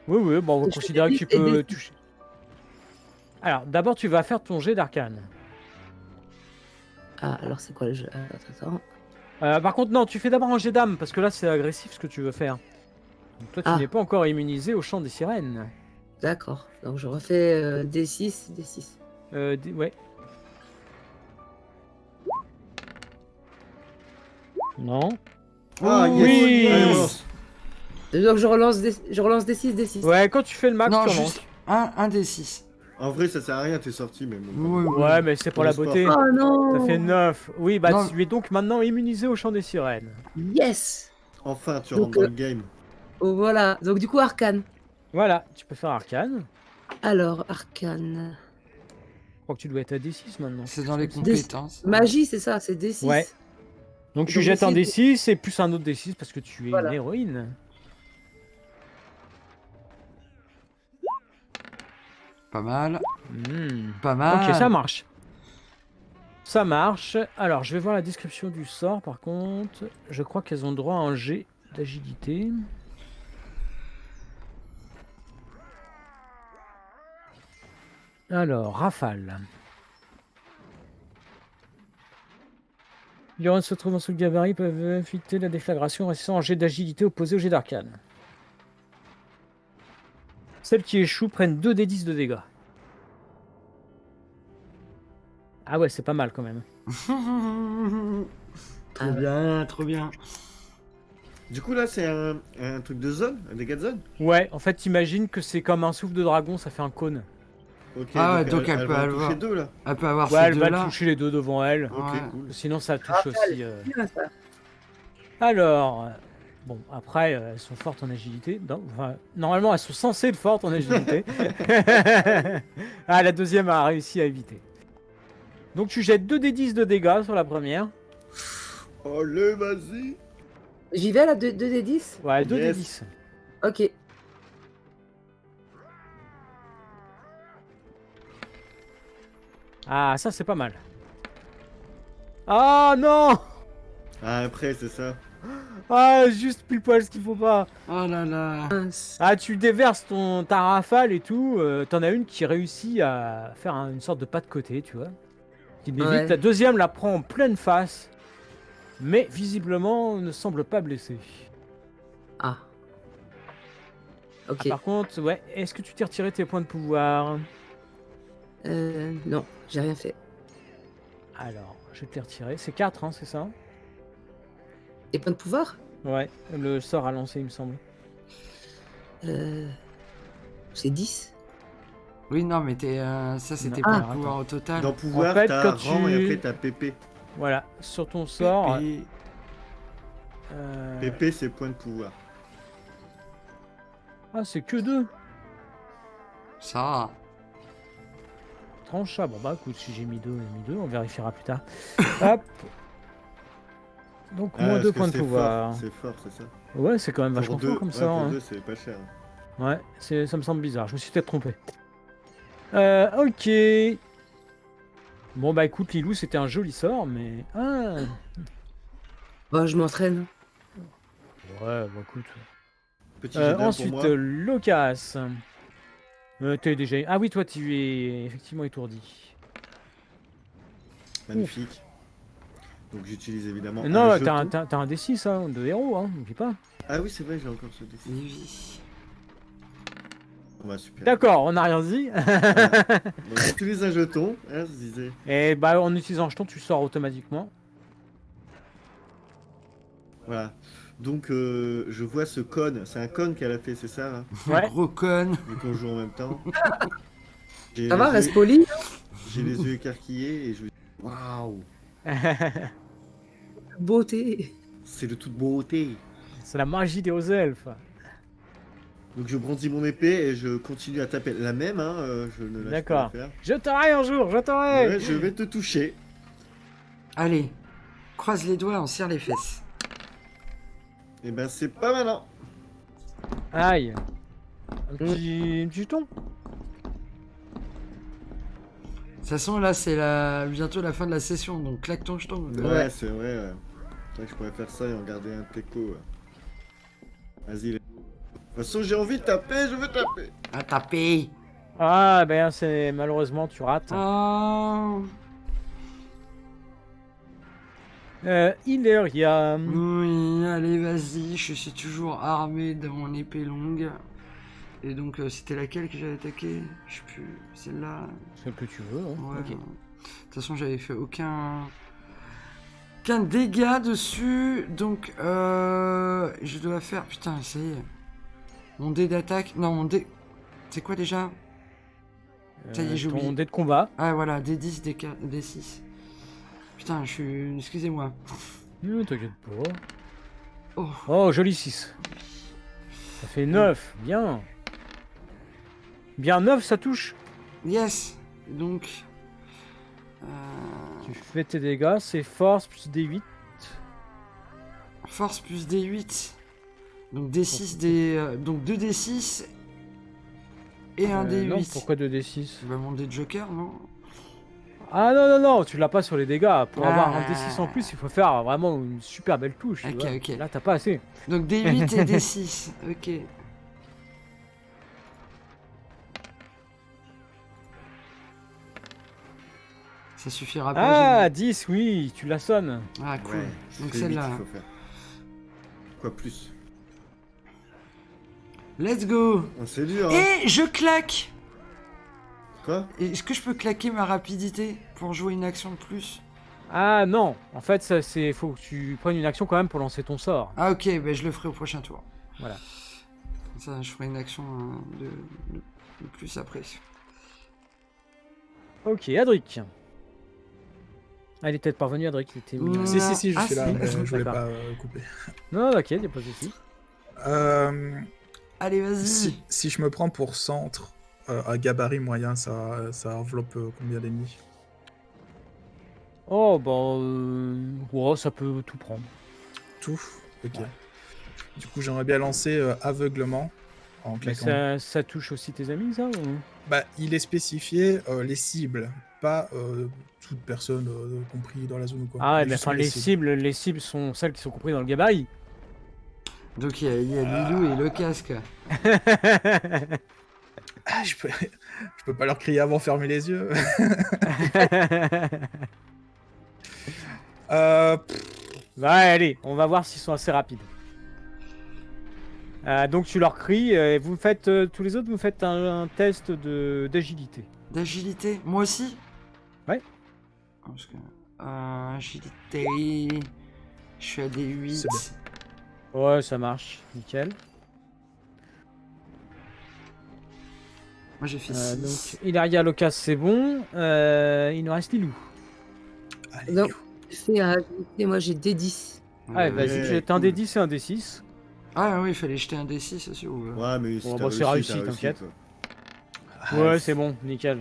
Oui, oui, bon, on va Je fais considérer des que tu 10 et peux des 10. toucher. Alors, d'abord tu vas faire ton jet d'arcane. Ah, alors c'est quoi le jeu? Attends. Par contre, non, tu fais d'abord un jet d'âme, parce que là c'est agressif ce que tu veux faire. Donc toi tu Ah. n'es pas encore immunisé au chant des sirènes. D'accord. Donc je refais D6, D6. Ouais. Non. Ah yes. Oui. Allez, on lance. Donc je relance D6, D6. Ouais, quand tu fais le max, Non, tu juste relances. un des 6. En vrai ça sert à rien, t'es sorti mais bon. Oui, oui. Ouais, mais c'est pour Pour la le sport. beauté. Oh non! Ça fait 9. Oui, bah Non. tu es donc maintenant immunisé au chant des sirènes. Yes! Enfin tu Donc, rentres dans le game. Oh, voilà. Donc du coup, arcane. Voilà, tu peux faire arcane. Alors, arcane. Je crois que tu dois être à D6 maintenant. C'est dans les Des- compétences. Magie, c'est ça, c'est D6. Ouais. Donc tu Donc, jettes un essayer D6 et plus un autre D6 parce que tu es Voilà. une héroïne. Pas mal. Pas Ok, mal. ça marche. Ça marche. Alors, je vais voir la description du sort par contre. Je crois qu'elles ont droit à un jet d'agilité. Alors, rafale. Les héros se trouvant sous le gabarit peuvent éviter la déflagration restant en jet d'agilité opposé au jet d'arcane. Celles qui échouent prennent 2d10 de dégâts. Ah ouais, c'est pas mal quand même. Trop bien, trop bien. Du coup là c'est un truc de zone, un dégât de zone. Ouais, en fait, imagine que c'est comme un souffle de dragon, ça fait un cône. Ok, Ah ouais, donc elle peut va en avoir- toucher deux là. Elle peut avoir Ouais, ces elle va deux-là. toucher les deux devant elle. Ok, Ouais. cool. Sinon, ça touche Rafale. aussi. Bien, ça. Alors, bon, après, elles sont fortes en agilité. Non, enfin, normalement, elles sont censées être fortes en agilité. Ah, la deuxième a réussi à éviter. Donc, tu jettes 2d10 de dégâts sur la première. Allez, vas-y. J'y vais là, 2D10? Ouais, Yes. 2d10. Ok. Ah, ça, c'est pas mal. Ah, non! Ah, après, c'est ça. Ah, juste pile poil ce qu'il faut pas. Oh là là. Mince. Ah, tu déverses ta rafale et tout. T'en as une qui réussit à faire une sorte de pas de côté, tu vois. Qui l'évite. Ouais. La deuxième la prend en pleine face. Mais visiblement ne semble pas blessée. Ah. Ok. Ah, par contre, ouais, est-ce que tu t'es retiré tes points de pouvoir? Non, j'ai rien fait. Alors, je vais te les retirer. C'est 4, hein, c'est ça? Et points de pouvoir? Ouais, le sort à lancer, il me semble. C'est 10. Oui, non, mais ça, c'était Non. pas Alors, le pouvoir au total. Dans pouvoir, fait, t'as quand rang et tu- après t'as PP. Voilà, sur ton sort. Et- PP, c'est point de pouvoir. Ah, c'est que 2. Ça. Trancha. Bon, bah écoute, si j'ai mis 2, j'ai mis 2, on vérifiera plus tard. Hop. Donc, moins parce 2 que points de c'est pouvoir. fort, c'est fort, c'est ça. Ouais, c'est quand même Pour vachement deux, fort comme ouais, ça. pour hein. 2, c'est pas cher. Ouais, ça me semble bizarre. Je me suis peut-être trompé. Ok. Bon, bah écoute, Lilou, c'était un joli sort, mais. Ah. Bon, je m'entraîne. Ouais, bah écoute. Petit jet d'âme pour Ensuite, moi. Locas. T'es déjà. Ah oui, toi, tu es effectivement étourdi. Magnifique. Donc j'utilise évidemment Non, un t'as jeton. un D6 hein, de héros, hein, n'oublie pas. Ah oui, c'est vrai, j'ai encore ce défi. Lévi. On va super. D'accord, on n'a rien dit. Donc j'utilise un jeton, hein, je disais. Et bah, en utilisant un jeton, tu sors automatiquement. Voilà. Donc je vois ce cône. C'est un cône qu'elle a fait, c'est ça, hein, Ouais. Gros con. vu qu'on joue en même temps. J'ai Ça va, les reste yeux- poli. J'ai les yeux écarquillés et je me dis waouh, Beauté. c'est de toute beauté. C'est la magie des hauts elfes. Donc je brandis mon épée et je continue à taper la même, hein, je ne lâche D'accord. pas l'affaire. Je t'aurai un jour, je t'aurai. Ouais, je vais te toucher. Allez. Croise les doigts, on serre les fesses. Et ben c'est pas maintenant. Aïe. Un petit jeton. De toute façon, là, c'est bientôt la fin de la session, donc claque ton jeton. Ouais, c'est vrai. C'est vrai que je pourrais faire ça et en garder un teco. Vas-y. De toute façon, j'ai envie de taper, je veux taper. À taper. Ah, ben, c'est malheureusement, tu rates. Oh. Ileria. Oui, allez, vas-y. Je suis toujours armé de mon épée longue. Et donc, c'était laquelle que j'avais attaqué? Je sais plus. Celle-là. Ce que tu veux. Hein. Ouais. Ok. De toute façon, j'avais fait aucun dégât dessus. Donc, je dois faire. Putain, ça y est. Mon dé d'attaque. Non, mon dé. C'est quoi déjà? Ça y est, j'ai Ton oublié. dé de combat. Ah, voilà, D10, D4, D6. Putain, je suis. Excusez-moi. T'inquiète pas. Oh. Oh, joli 6. Ça fait 9. Bien. Bien 9, ça touche. Yes. Donc. Tu fais tes dégâts, c'est force plus D8. Force plus D8. Donc D6, donc 2D6 et un D8. Non, pourquoi 2D6? Bah, mon dé de Joker, non? Ah non, non, non, tu l'as pas sur les dégâts. Pour Ah. avoir un D6 en plus, il faut faire vraiment une super belle touche. tu Ok, vois. ok. Là, t'as pas assez. Donc D8 et D6. Ok. Ça suffira pas. Ah, 10, oui, tu la sonnes. Ah, cool. Ouais, Donc c'est celle-là. 8 qu'il faut faire. Quoi plus? Let's go. Oh, c'est dur, hein. Et je claque. Quoi? Est-ce que je peux claquer ma rapidité pour jouer une action de plus? Ah non, en fait, ça, c'est faut que tu prennes une action quand même pour lancer ton sort. Ah ok, ben je le ferai au prochain tour. Voilà. Ça, je ferai une action de plus après. Ok, Adric. Ah, il est peut-être parvenu, Adric. Il était mis. Mm. Si, je Ah, suis là, si. mais je voulais D'accord. pas couper. Non, t'inquiète, y'a pas de souci. Allez, vas-y. Si je me prends pour centre, à gabarit moyen, ça enveloppe combien d'ennemis? Oh, bah. Ouais, ça peut tout prendre. Tout? Ok. Ouais. Du coup, j'aimerais bien lancer aveuglement en Mais claquant. ça touche aussi tes amis, ça ou... Bah, il est spécifié les cibles, pas toute personne compris dans la zone ou quoi. Ah, ouais, mais Juste enfin, les cibles sont celles qui sont comprises dans le gabarit. Donc il y a Lilou et le casque. Ah, je peux pas leur crier avant de fermer les yeux. Ouais, allez, on va voir s'ils sont assez rapides. Donc tu leur cries, et vous me faites, tous les autres, vous me faites un test d'agilité. D'agilité. Moi aussi? Ouais. Ah, parce que Agilité. Je suis à des 8. C'est bien. Ouais, ça marche. Nickel. Moi j'ai fait Donc, 6. Ilaria, Locas, c'est bon. Il nous reste Lilou. Allez, Non. you. J'ai fait à agilité, moi j'ai D10. Allez, vas-y, Ouais, j'ai un cool. D10 et un D6. Ah oui, il fallait jeter un D6 aussi. Ouais, mais si Bon, t'as bah, c'est réussi, t'as t'inquiète. quoi. Ouais, c'est bon, nickel.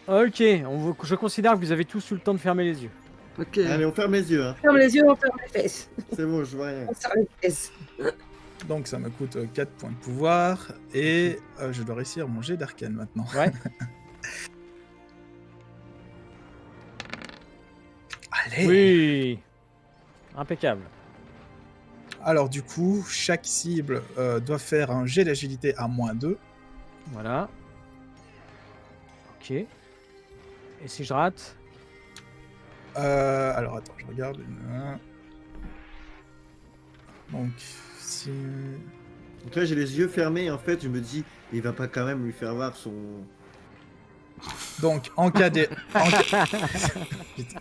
Ok, je considère que vous avez tous eu le temps de fermer les yeux. Ok. Allez, on ferme les yeux, hein. Ferme les yeux, on ferme les fesses. C'est bon, je vois rien. On serre les fesses. Donc ça me coûte 4 points de pouvoir et je dois réussir mon jet d'arcane maintenant. Ouais. Allez. Oui. Impeccable. Alors du coup, chaque cible doit faire un jet d'agilité à -2. Voilà. Ok. Et si je rate? Alors attends, je regarde. Donc si... Donc là, j'ai les yeux fermés, en fait, je me dis, il va pas quand même lui faire voir son... Donc en cas de... Putain.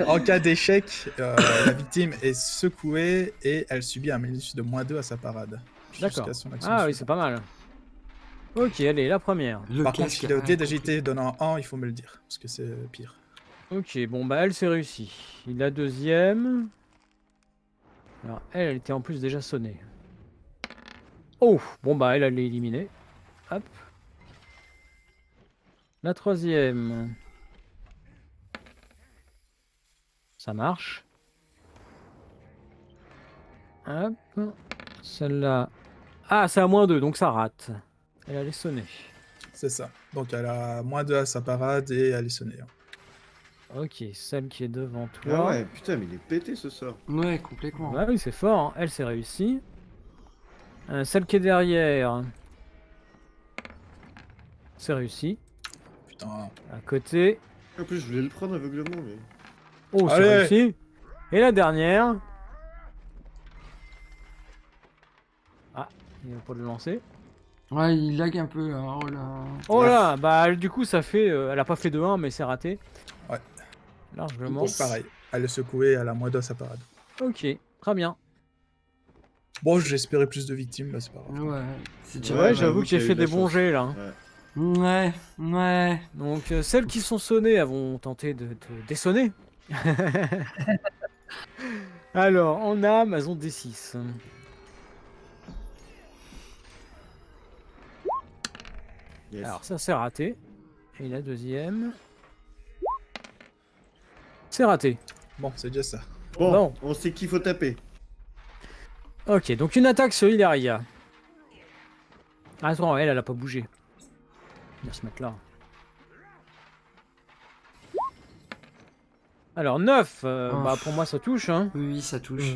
En cas d'échec, la victime est secouée et elle subit un malus de -2 à sa parade. D'accord. Jusqu'à son action Ah oui, suivante. c'est pas mal. Ok, allez, la première. Par contre, si le dé d'agilité donne un 1, il faut me le dire, parce que c'est pire. Ok, bon bah elle c'est réussi. La deuxième. Alors elle était en plus déjà sonnée. Oh, bon bah elle est éliminée. Hop. La troisième. Ça marche. Hop. Celle-là. Ah, c'est à -2, donc ça rate. Elle allait sonner. C'est ça. Donc elle a -2 à sa parade et elle est sonnée. Ok, celle qui est devant Ah toi. ouais, putain, mais il est pété, ce sort. Ouais, complètement. Bah oui, c'est fort, hein. Elle, c'est réussi. Celle qui est derrière. C'est réussi. Putain. À côté. En plus, je voulais le prendre aveuglement, mais... Oh, c'est Allez. réussi. Et la dernière. Ah, il va pas le lancer. Ouais, il lag un peu. Hein, oh là. Oh là, bah du coup, ça fait. Elle a pas fait de 1, mais c'est raté. Ouais. Largement. Donc pareil, elle est secouée, elle a -2 à sa parade. Ok, très bien. Bon, j'espérais plus de victimes, bah c'est pas grave. Ouais, c'est déjà Ouais, Ouais, pas j'avoue j'avoue que j'ai qu'il y a fait eu de la des bons chance. jets là. Hein. Ouais. Ouais, ouais. Donc, celles qui sont sonnées, elles vont tenter de dessonner. Alors, en âme, elles ont des 6. Yes. Alors, ça, c'est raté. Et la deuxième. C'est raté. Bon, c'est déjà ça. Bon, Bon. on sait qu'il faut taper. Ok, donc une attaque sur Ilaria. Ah, attends, elle a pas bougé. On va se mettre là. Alors, 9. Oh. Bah, pour moi, ça touche. Hein. Oui, ça touche.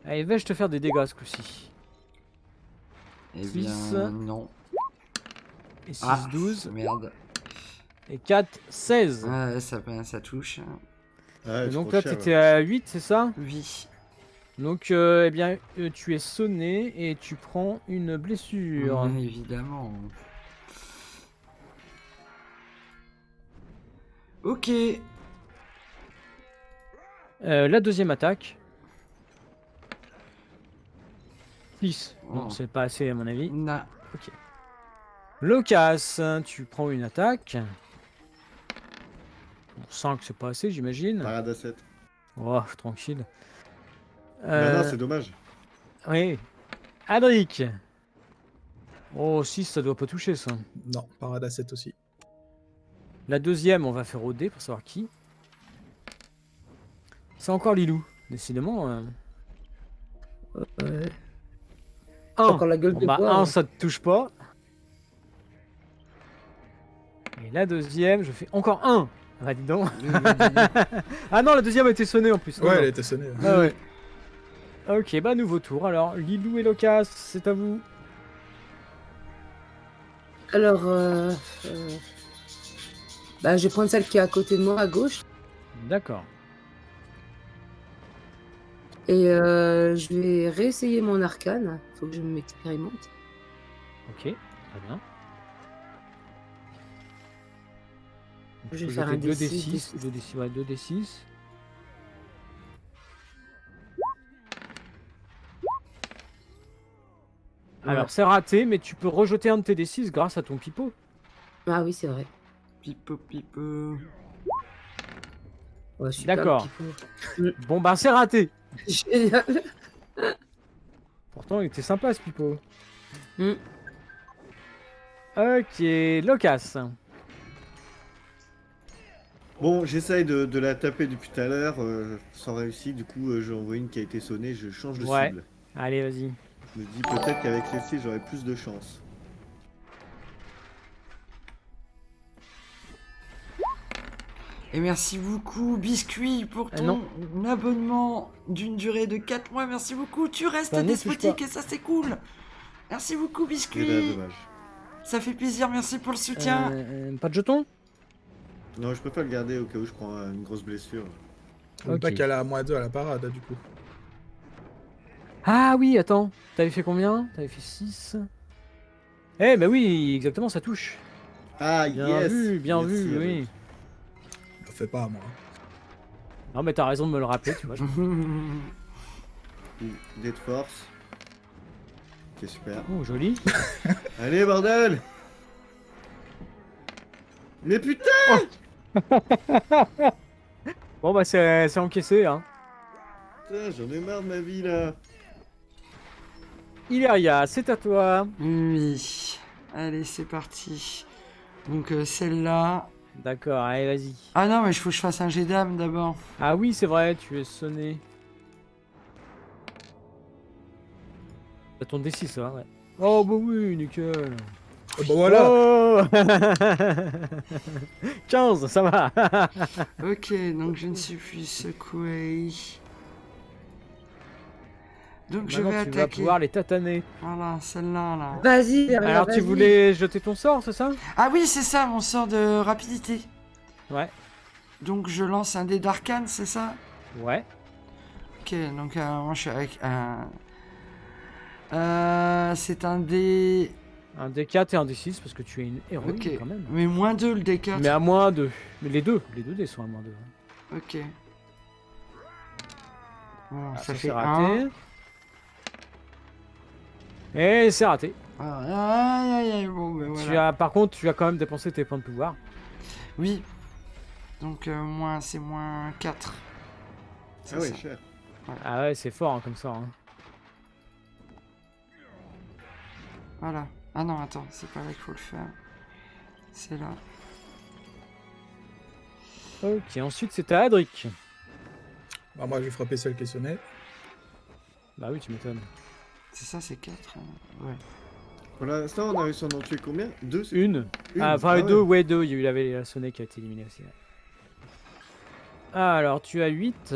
Allez, vais-je te faire des dégâts ce coup-ci. Eh Six. bien, non. Et 6, Ah, 12. merde. Et 4, 16. Ouais, ça touche. Ouais, Et donc je là, prends cher, t'étais à 8, c'est ça? Oui. Donc, eh bien, tu es sonné et tu prends une blessure. Bien évidemment. Ok. La deuxième attaque. 6. Non, Oh. c'est pas assez à mon avis. Na. Locas, tu prends une attaque. Bon, 5, c'est pas assez, j'imagine. Parade à 7. Oh, tranquille. Bah non, c'est dommage. Oui. Adric. Oh, 6, ça doit pas toucher ça. Non, parade à 7 aussi. La deuxième, on va faire au dé pour savoir qui. C'est encore Lilou. Décidément. Ouais. 1. Encore la gueule Bon, de bah, bois. 1, hein. ça te touche pas. Et la deuxième, je fais encore 1. Ah, dis donc. Ah non, la deuxième a été sonnée en plus. Non, Ouais, non. elle était sonnée. Ah ouais. Ok, bah nouveau tour. Alors, Lilou et Locas, c'est à vous. Alors, bah, je vais prendre celle qui est à côté de moi, à gauche. D'accord. Et je vais réessayer mon arcane. Faut que je m'expérimente. Ok, très bien. Tu Je peux vais faire jeter un 2 D6, D6, 2D6, ouais, 2D6. Alors, c'est raté, mais tu peux rejeter un de tes D6 grâce à ton pipeau. Ah oui, c'est vrai. Pipo, pipo. Ouais, super, D'accord. le Bon, bah, c'est raté. pipeau. Génial. Pourtant, il était sympa, ce pipeau. Hmm. Ok, Locas. Bon, j'essaye de la taper depuis tout à l'heure, sans réussir. Du coup, j'en vois une qui a été sonnée, je change de Ouais. cible. Allez, vas-y. Je me dis peut-être qu'avec celle-ci, j'aurai plus de chance. Et merci beaucoup, Biscuit, pour ton Non. abonnement d'une durée de 4 mois. Merci beaucoup, tu restes Ça ne touche despotique pas. et ça c'est cool. Merci beaucoup, Eh ben, Biscuit. dommage. Ça fait plaisir, merci pour le soutien. Pas de jetons? Non, je préfère le garder au cas où je prends une grosse blessure. Ou pas Ok. qu'elle a -2 à la parade, du coup. Ah oui, attends. T'avais fait combien? T'avais fait 6. Eh, bah oui, exactement, ça touche. Ah, Bien yes! vu, bien Merci, vu, oui. Alex. Je le fais pas, moi. Non, mais t'as raison de me le rappeler, tu vois. Dé de force. Ok, super. Oh, joli. Allez, bordel! Mais putain! Bon, bah, c'est encaissé, hein. Putain, j'en ai marre de ma vie, là. Ileria, c'est à toi. Oui. Allez, c'est parti. Donc celle-là. D'accord, allez, vas-y. Ah non, mais il faut que je fasse un jet d'âme d'abord. Ah oui, c'est vrai, tu es sonné. T'as ton D6, ça, ouais. Oh, bah oui, nickel. Oh, bah voilà. Oh 15, ça va. Ok, donc je ne suis plus secoué. Donc je vais Maintenant, tu vas attaquer. pouvoir les tataner. Voilà, celle-là, là. Vas-y, Ileria, Alors, tu vas-y. voulais jeter ton sort, c'est ça? Ah oui, c'est ça, mon sort de rapidité. Ouais. Donc je lance un dé d'arcane, c'est ça? Ouais. Ok, donc moi je suis avec un... c'est un dé... Un D4 et un D6 parce que tu es une héroïne Ok, quand même. mais moins 2 le D4. Mais à moins 2. Mais les deux dés sont à moins 2. Ok. Bon, Ah, ça fait c'est 1. raté. Et c'est raté. Aïe, aïe, aïe, bon, ben voilà. Par contre, tu as quand même dépensé tes points de pouvoir. Oui. Donc c'est moins 4. Ah ouais, cher. Ah ouais, c'est fort hein, comme ça. Hein. Voilà. Ah non, attends, c'est pas là qu'il faut le faire. C'est là. Ok, ensuite c'est à Adric. Bah, moi, je vais frapper celle qui est sonnée. Bah oui, tu m'étonnes. C'est ça, c'est 4. Ouais. Pour l'instant, on a réussi à en tuer combien? 2? Une. Ah, enfin, Ah deux, ouais. ouais, deux. Il y avait la Sonnet qui a été éliminée aussi. Ouais. Ah, alors, tu as 8.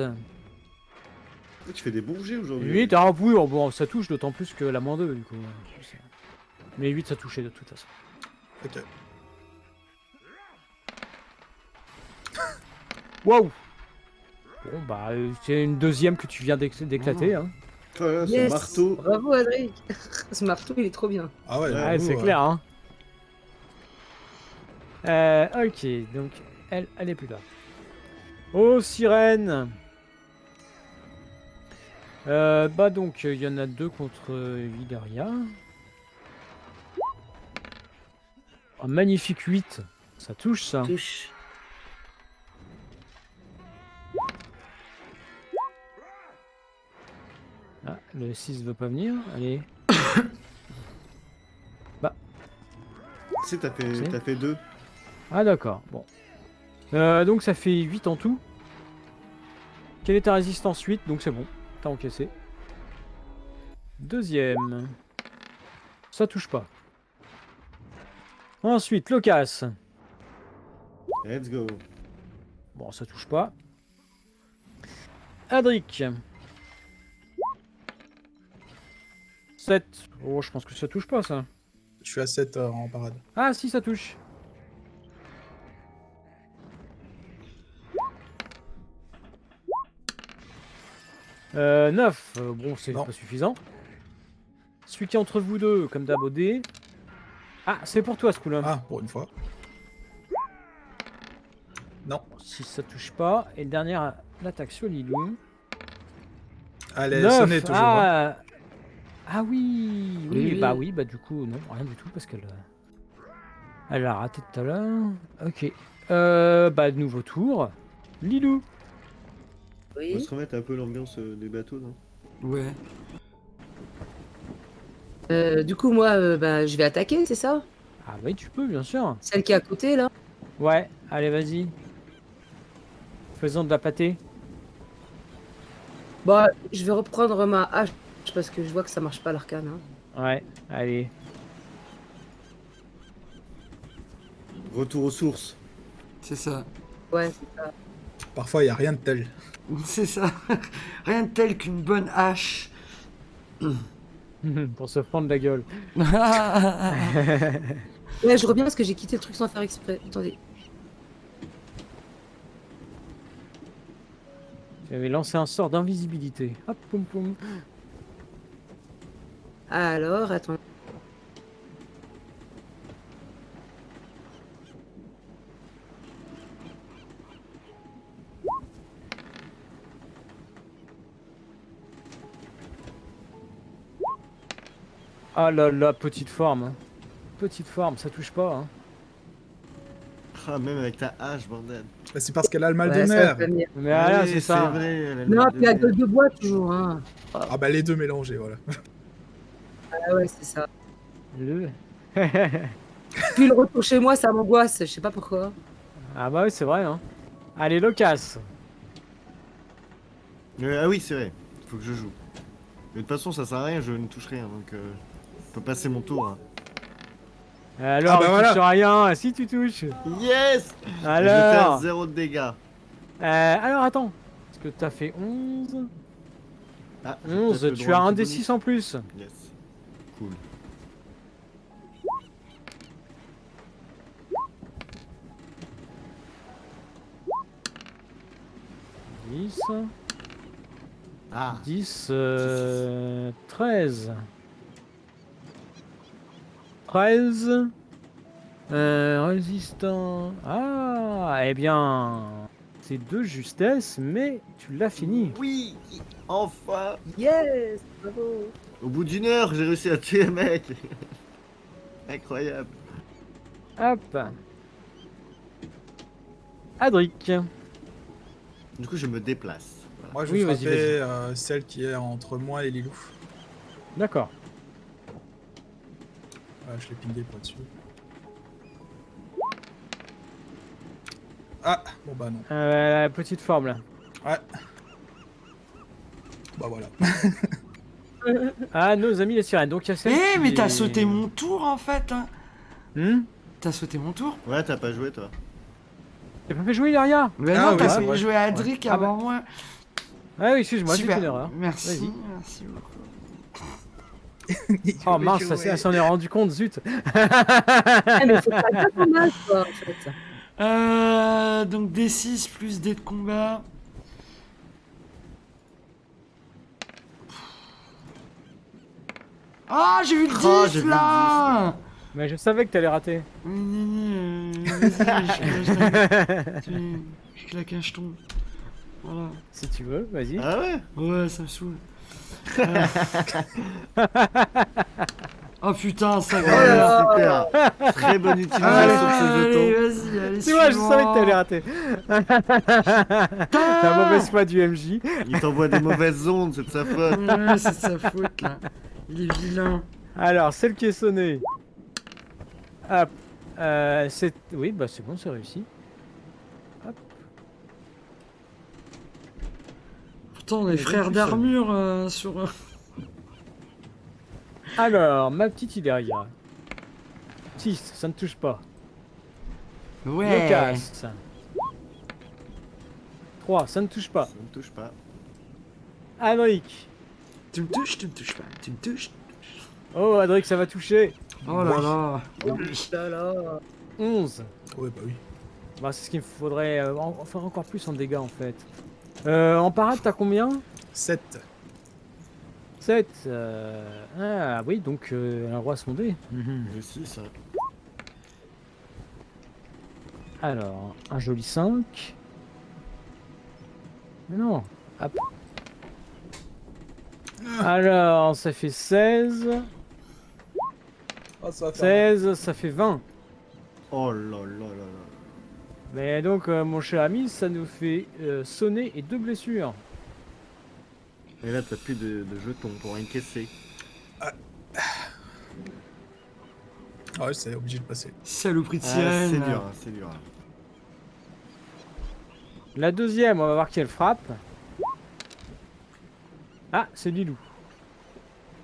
Tu fais des bons jets aujourd'hui. 8, ah oui, oh, bon, ça touche d'autant plus que la moins 2, du coup. Mais 8, ça touchait de toute façon. Ok. Waouh! Bon, bah, c'est une deuxième que tu viens d'éclater. Hein. Voilà, ce Yes. marteau. Bravo, Adric. Ce marteau, il est trop bien. Ah ouais, Ouais, Ah, j'avoue, c'est clair, hein. Ok, donc, elle est plus là. Oh, sirène! Bah donc, il y en a 2 contre Ileria. Un magnifique 8. Ça touche, ça. Touche. Ah, le 6 veut pas venir. Allez. Tu sais, t'as C'est- fait 2. Ah, d'accord. Bon. Donc, ça fait 8 en tout. Quelle est ta résistance? 8, donc c'est bon. T'as encaissé. Deuxième. Ça touche pas. Ensuite, Locas. Let's go. Bon, ça touche pas. Adric. 7. Oh, je pense que ça touche pas, ça. Je suis à 7 en parade. Ah, si, ça touche. Euh, 9. Bon, c'est Non. pas suffisant. Celui qui est entre vous deux, comme d'hab au dé. Ah, c'est pour toi, ce coup-là. Ah, pour une fois. Non. 6, ça touche pas. Et le dernier, l'attaque sur Lilou. Elle est 9. sonnée toujours. Hein. Ah oui, oui, Oui. bah du coup, non, rien du tout, parce qu'elle elle a raté tout à l'heure. Ok. Bah, nouveau tour. Lilou. On va Oui. se remettre un peu l'ambiance des bateaux, non? Ouais. Du coup, moi, bah, je vais attaquer, c'est ça? Ah oui, tu peux, bien sûr. Celle qui est à côté, là? Ouais, allez, vas-y. Faisons de la pâtée. Bah, je vais reprendre ma hache parce que je vois que ça marche pas l'arcane. Hein. Ouais, allez. Retour aux sources. C'est ça. Ouais, c'est ça. Parfois, il n'y a rien de tel. C'est ça. Rien de tel qu'une bonne hache. Pour se prendre la gueule. Ouais, je reviens parce que j'ai quitté le truc sans faire exprès. Attendez. J'avais lancé un sort d'invisibilité. Hop, poum poum. Alors, attends. Ah là là, petite forme. Hein. Petite forme, ça touche pas. Hein. Ah, même avec ta hache, bordel. Bah, c'est parce qu'elle a le mal Ouais, de ça mer. va venir. Mais voilà, Oui, c'est ça. vrai. elle a le Non, mal de puis la mer. gueule de bois toujours. Hein. Ah bah les deux mélangés, voilà. Ah ouais, c'est ça. Le- Puis le retour chez moi, ça m'angoisse. Je sais pas pourquoi. ah bah oui, c'est vrai. Hein. Allez, Locas. Ah oui, c'est vrai. Faut que je joue. Mais de toute façon, ça sert à rien, je ne touche rien, donc je peux passer mon tour. Hein. Alors, bah tu voilà. touches rien. Si tu touches. Yes. Je vais faire Alors. 0 de dégâts. Alors, attends. Est-ce que t'as fait 11 Ah, j'ai 11, peut-être le tu droit as à un petit D6 en plus. bonus. Yes. Cool. Dix, Ah, 10, 13. 13. Résistant. Ah, eh bien, c'est 2 justesse, mais tu l'as fini. oui. Enfin. Yes, bravo. Au bout d'une heure, j'ai réussi à tuer un mec. Incroyable. Hop. Adric. Du coup, je me déplace. Voilà. Moi, je Oui, vais vas-y, frapper vas-y. celle qui est entre moi et Lilou. D'accord. Je l'ai pingé pour dessus. Ah, bon bah non. La petite forme là. Ouais. Bah voilà. Ah, nos amis les sirènes. Donc il y a celle Eh, qui mais t'as est- sauté mon tour en fait. Hein. Hmm. T'as sauté mon tour. Ouais, t'as pas joué, toi. T'as pas fait jouer Ilaria? Mais Ah non, oui, t'as c'est fait vrai. jouer à Adric Ah bah. avant moi. Ah oui, excuse-moi, j'ai fait Super. une erreur. Merci, Vas-y. merci beaucoup. Oh mince, elle s'en est rendu compte, zut. Ah, mais faut pas faire ton mal, quoi, en fait. Donc D6 plus D de combat. Ah, j'ai vu le 10 Ah, j'ai vu le là. Mais je savais que t'allais rater. Vas-y, je claque un jeton. Voilà. Si tu veux, vas-y. Ah ouais. Ouais, ça me saoule. Oh putain, ça Ouais, va. super. Très bonne utilisation Allez, de ce jeton. vas-y, allez, Tu vois, je savais que t'allais suivant. rater. La mauvaise foi du MJ. Il t'envoie des mauvaises ondes, c'est de sa faute. Ouais, c'est de sa faute là. Il est vilain. Alors, celle qui est sonnée. Hop. C'est... Oui, bah c'est bon, c'est réussi. Pourtant, on est Mais frères donc, d'armure sur. Alors, ma petite Ilaria. 6, ça ne touche pas. Ouais. Locas. 3, ça ne touche pas. Ça me touche pas. Adric. Tu me touches pas. Tu me touches. Oh, Adric, ça va toucher. Oh là là. Oh là là. 11. Ouais, bah oui. Bah, c'est ce qu'il me faudrait en faire encore plus en dégâts en fait. En parade, t'as combien? 7. 7. Ah oui, donc elle a le droit à son dé. Le 6, hein. Alors, un joli 5. Mais non, hop. Alors, ça fait 16. Ah, ça va faire 16, ça fait 20. Oh là là là là. Mais donc, mon cher ami, ça nous fait sonner et 2 blessures. Et là, t'as plus de jetons pour encaisser. mal. Ah ouais, c'est obligé de passer. Saloperie de Ah, sirène. c'est dur, hein, c'est dur. La deuxième, on va voir quelle frappe. Ah, c'est Lilou.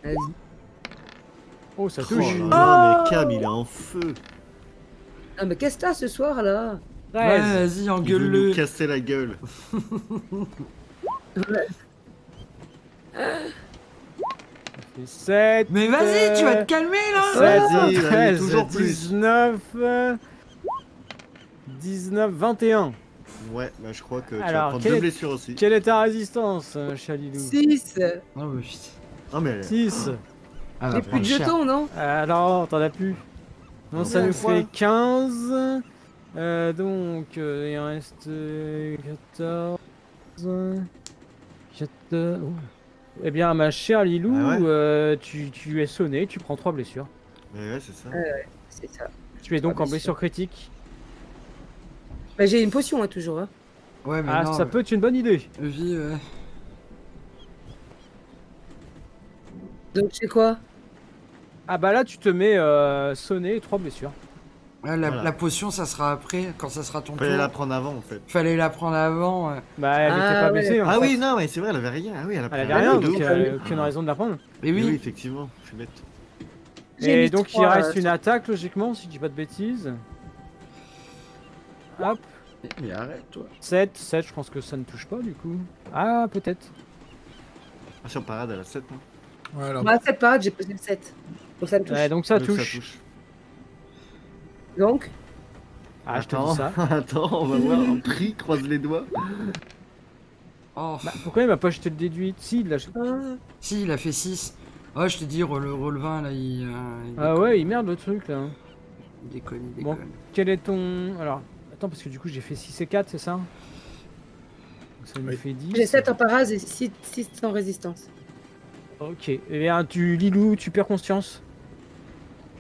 Vas-y. Oh, ça Oh touche. là là, mais Cam, il est en feu. Ah, mais qu'est-ce que t'as ce soir là? Ouais, 13. vas-y, Il veut engueule-le. nous casser la gueule. Ça fait 7. Mais vas-y, tu vas te calmer là. 7, Vas-y, 13, toujours plus. 19, 19, 21. Ouais, bah je crois que tu vas Alors, prendre quelle 2 est- blessures aussi. Quelle est ta résistance, cher Lilou? 6. Oh, bah, putain. Ah mais 6. Ah, J'ai bah, plus de cher. jetons, non? Alors, t'en as plus. Non, Ah ça bon, nous quoi. fait 15. Donc, il en reste 14. 14. Oh. Eh bien, ma chère Lilou, Ah ouais tu es sonné, tu prends 3 blessures. mais ouais, c'est ça. C'est ça. Tu es donc 3 en blessure critique. Bah, j'ai une potion, hein, toujours. Hein. Ouais, mais Ah, non. ça peut être une bonne idée. Vie, ouais. Donc, c'est quoi? Ah bah là, tu te mets sonné, 3 blessures. Ouais, Voilà. la potion, ça sera après, quand ça sera ton Fallait tour. la prendre avant en fait. Fallait la prendre avant. Bah, elle était Ah, pas ouais, blessée. en Ah fait. oui, non, mais c'est vrai, elle avait rien. Ah oui, elle a Elle avait pris rien, un donc de ouf. aucune raison de la prendre. Et Oui, oui. effectivement, je suis bête. J'ai Et mis donc, il 3, reste une attaque, logiquement, si je dis pas de bêtises. Hop, Mais arrête, toi. 7, je pense que ça ne touche pas, du coup. Ah, peut-être. Ah, sur parade, elle a 7. Hein. Voilà. Bah, 7 parades, j'ai posé le 7. Donc, ça me touche. Ouais, donc ça Donc, touche. Donc, Ah, je te Attends, dis ça. attends, on va voir. Un prix, croise les doigts. Oh. Bah, pourquoi il m'a pas jeté le déduit? Si, il l'a jeté. Si, il a fait 6. Ouais, je te dis, le relevant, là, il Ah déconne. ouais, il merde le truc, là. Il déconne, il Bon. déconne. Quel est ton... Alors, attends, parce que du coup, j'ai fait 6 et 4, c'est ça? Donc, ça nous Oui. fait 10. j'ai 7 en parade et 6 sans résistance. Ok. Eh bien, Lilou, tu perds conscience.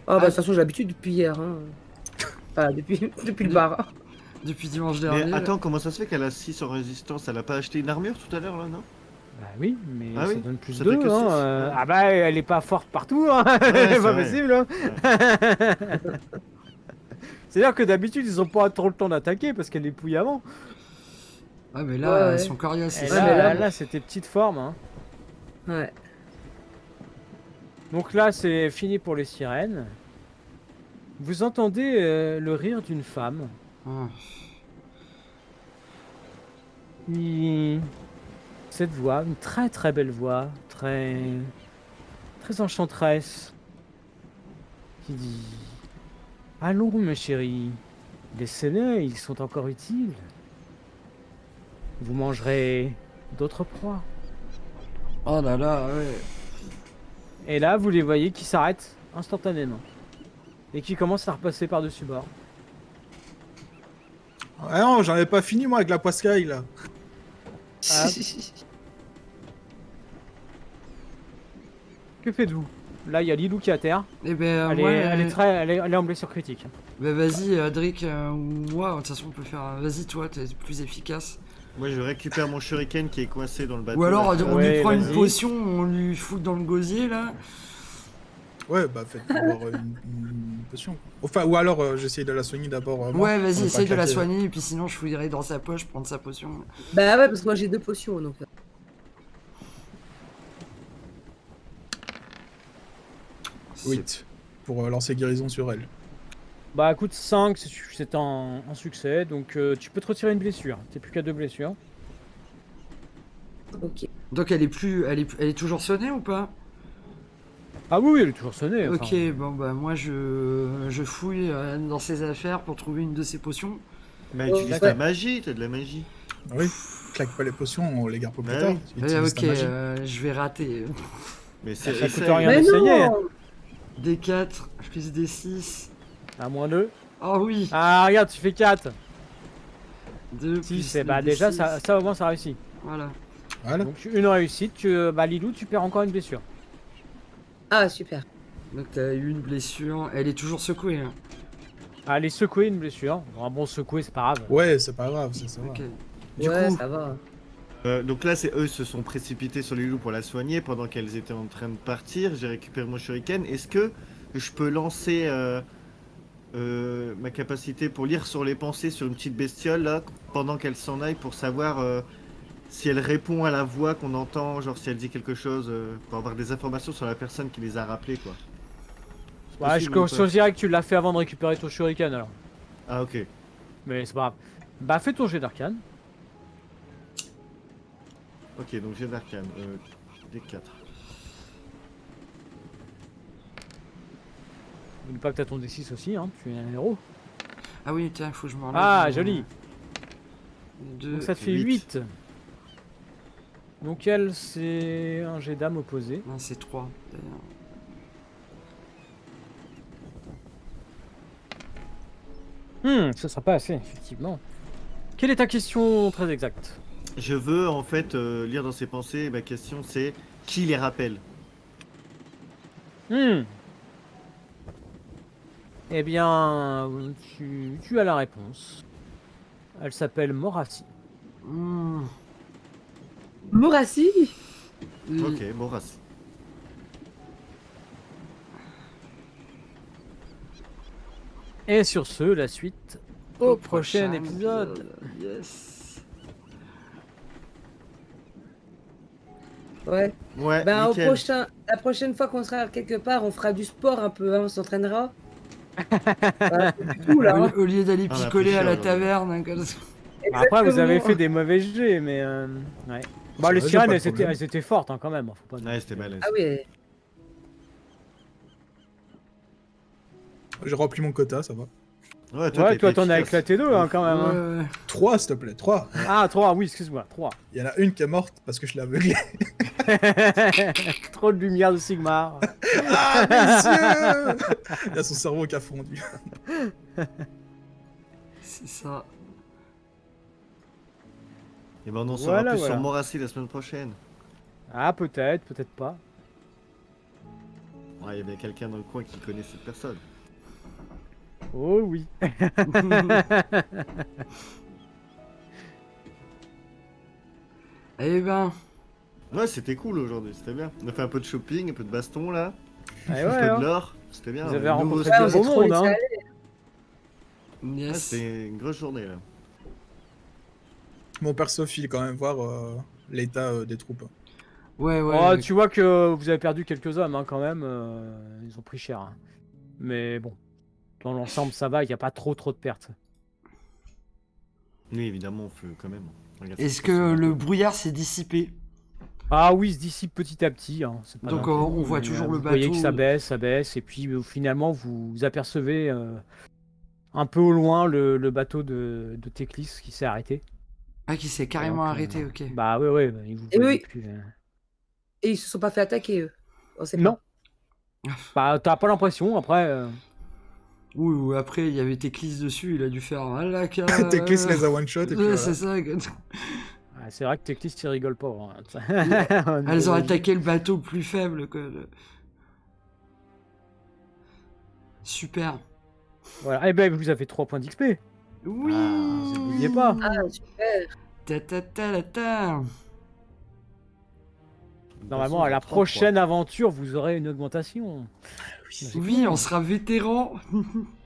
Oh, bah, de toute façon, j'ai l'habitude depuis hier. Hein. Enfin, depuis le bar. Depuis dimanche Mais dernier. là. attends, comment ça se fait qu'elle a 6 en résistance? Elle a pas acheté une armure tout à l'heure là, non? Bah oui, mais Ah ça oui, donne plus ça 2, fait que hein. six, ouais. Ah bah, elle est pas forte partout, hein. Ouais, C'est c'est pas vrai. possible, hein. C'est-à-dire que d'habitude, ils ont pas trop le temps d'attaquer parce qu'elle les pouille avant. Ah, mais là, Ouais, ouais. elles sont coriaces. Et c'est Ouais, ça. mais là, là- c'était petite forme, hein. Ouais. Donc là, c'est fini pour les sirènes. Vous entendez le rire d'une femme. Ah. Cette voix, une très très belle voix, très enchanteresse, qui dit: allons, mes chéris, laissez-les, ils sont encore utiles. Vous mangerez d'autres proies. Oh là là, ouais. Et là, vous les voyez qui s'arrêtent instantanément et qui commencent à repasser par-dessus bord. Ah non, j'en avais pas fini moi avec la poiscaille là. Ah. Que faites-vous? Là, il y a Lilou qui est à terre. Eh ben, Elle, moi, elle est en blessure critique. bah, vas-y, Drick, ou moi, de toute façon, on peut faire. Vas-y, toi, t'es plus efficace. Moi, je récupère mon shuriken qui est coincé dans le bateau. Ou alors, là. on Ouais, lui prend une vas-y. potion, on lui fout dans le gosier, là. Ouais, bah faites avoir une potion. Enfin, ou alors j'essaye de la soigner d'abord. moi, Ouais, pour vas-y, ne pas essaye de la claquer. soigner, et puis sinon, je fouillerai dans sa poche, prendre sa potion. Bah, ouais, parce que moi, j'ai 2 potions. Donc. 8 pour lancer guérison sur elle. Bah écoute, 5 c'est un succès, donc tu peux te retirer une blessure. T'es plus qu'à 2 blessures. Ok. Donc, elle est toujours sonnée ou pas? Ah oui, elle est toujours sonnée. enfin. Ok, bon, bah, moi, je fouille dans ses affaires pour trouver une de ses potions. Mais utilise Ouais. ta magie, t'as de la magie. Ah oui, claque pas les potions, on les garde pour plus Bah tard. oui. Utilise ta Ok, magie. je vais rater. Mais c'est Ça coûte essaye. rien. Mais d'essayer. non D4 plus D6. À moins 2. Oh oui. Ah regarde, tu fais 4. 2 Si, plus c'est le bah déjà D6. ça au moins ça réussit. Voilà. Voilà. Donc une réussite, bah Lilou, tu perds encore une blessure. Ah, super. Donc t'as eu une blessure. Elle est toujours secouée. Hein. Allez, secouer une blessure. Un bon secouer, c'est pas grave. Ouais, c'est pas grave, ça va. Ok. Du Ouais, coup, ça va. Donc là, c'est eux se sont précipités sur Lilou pour la soigner pendant qu'elles étaient en train de partir. J'ai récupéré mon shuriken. Est-ce que je peux lancer ma capacité pour lire sur les pensées sur une petite bestiole là pendant qu'elle s'en aille pour savoir si elle répond à la voix qu'on entend, genre si elle dit quelque chose, pour avoir des informations sur la personne qui les a rappelés quoi. C'est Ouais, je possible ou pas considérais que tu l'as fait avant de récupérer ton shuriken alors. Ah ok. Mais c'est pas grave. Bah fais ton jet d'arcane. Ok, donc j'ai d'arcane. D4. N'oublie pas que t'as ton D6 aussi, hein. Tu es un héros. ah oui, tiens, il faut que je me relève. Ah, joli. 2. Donc ça te fait 8. Donc elle, c'est un jet d'âme opposé. Non, c'est 3 d'ailleurs. Ça sera pas assez, effectivement. Quelle est ta question très exacte? Je veux en fait lire dans ses pensées. Ma question c'est qui les rappelle? Eh bien, tu as la réponse. Elle s'appelle Morassi. Hmm. Morassi. Ok, bon race. Et sur ce, la suite au prochain épisode. Yes. Ouais. Ouais, Ben, nickel. la prochaine fois qu'on sera quelque part, on fera du sport un peu, hein, on s'entraînera. Voilà, c'est du tout, là. Hein. Au lieu d'aller Ah, on a picoler pris à la cher, taverne, hein, comme ça. Après, vous avez Exactement. fait des mauvais jets, mais ouais. Bah, Ça les va, j'ai sirènes, pas de elles étaient, problème. elles étaient fortes hein, quand même. Faut pas... Ouais, c'était balèze. Ah oui. J'ai rempli mon quota, ça va. Ouais, Ouais, toi, t'as t'en été as efficace. éclaté deux hein, quand même. Hein. Ouais, ouais. 3, s'il te plaît, 3. Ah, 3, oui, excuse-moi, 3. Il y en a une qui est morte parce que je l'ai aveuglée. Trop de lumière de Sigmar. Ah, messieurs Il y a son cerveau qui a fondu. C'est ça. Et ben on en saura Voilà, plus voilà. sur Morassi la semaine prochaine. Ah, peut-être, peut-être pas. Ouais, il y a bien quelqu'un dans le coin qui connaît cette personne. Oh oui. Eh ben, Ouais, c'était cool aujourd'hui, c'était bien. On a fait un peu de shopping, un peu de baston là, Ah un ouais, peu hein. de l'or, c'était bien. Vous on a avez eu un nouveau rencontré Ouais, style. on du s'est beau trop monde, laissé hein. aller. Ouais, yes. c'était une grosse journée là. Mon perso file quand même voir l'état des troupes. Ouais, ouais. Oh, tu vois que vous avez perdu quelques hommes hein, quand même. Ils ont pris cher. Hein. Mais bon, dans l'ensemble, ça va. Il n'y a pas trop de pertes. Oui, évidemment, on fait quand même. Regarde, Est-ce c'est que possible. le brouillard s'est dissipé? Ah oui, il se dissipe petit à petit. Hein. C'est pas Donc grave. on voit Mais, toujours le vous voyez que bateau. ça baisse. Et puis finalement, vous apercevez un peu au loin le bateau de Teclis qui s'est arrêté. Ah, qui s'est carrément Donc, arrêté, ok. Bah ouais, il vous Et voyait oui. plus. Et ils se sont pas fait attaquer, eux. On sait pas. Non. Bah t'as pas l'impression. Après, Oui, ou après, il y avait Teclis dessus, il a dû faire un lac. Teclis les a one-shot et puis voilà. C'est ça. c'est vrai que Teclis, il rigole pas. Hein. Elles ont attaqué le bateau plus faible, quoi. Super. Voilà. Eh ben, vous avez 3 points d'XP. Oui. vous oubliez pas. Ah, super. Ta ta ta ta ta. Normalement, à la prochaine aventure, vous aurez une augmentation. Oui, on sera vétéran.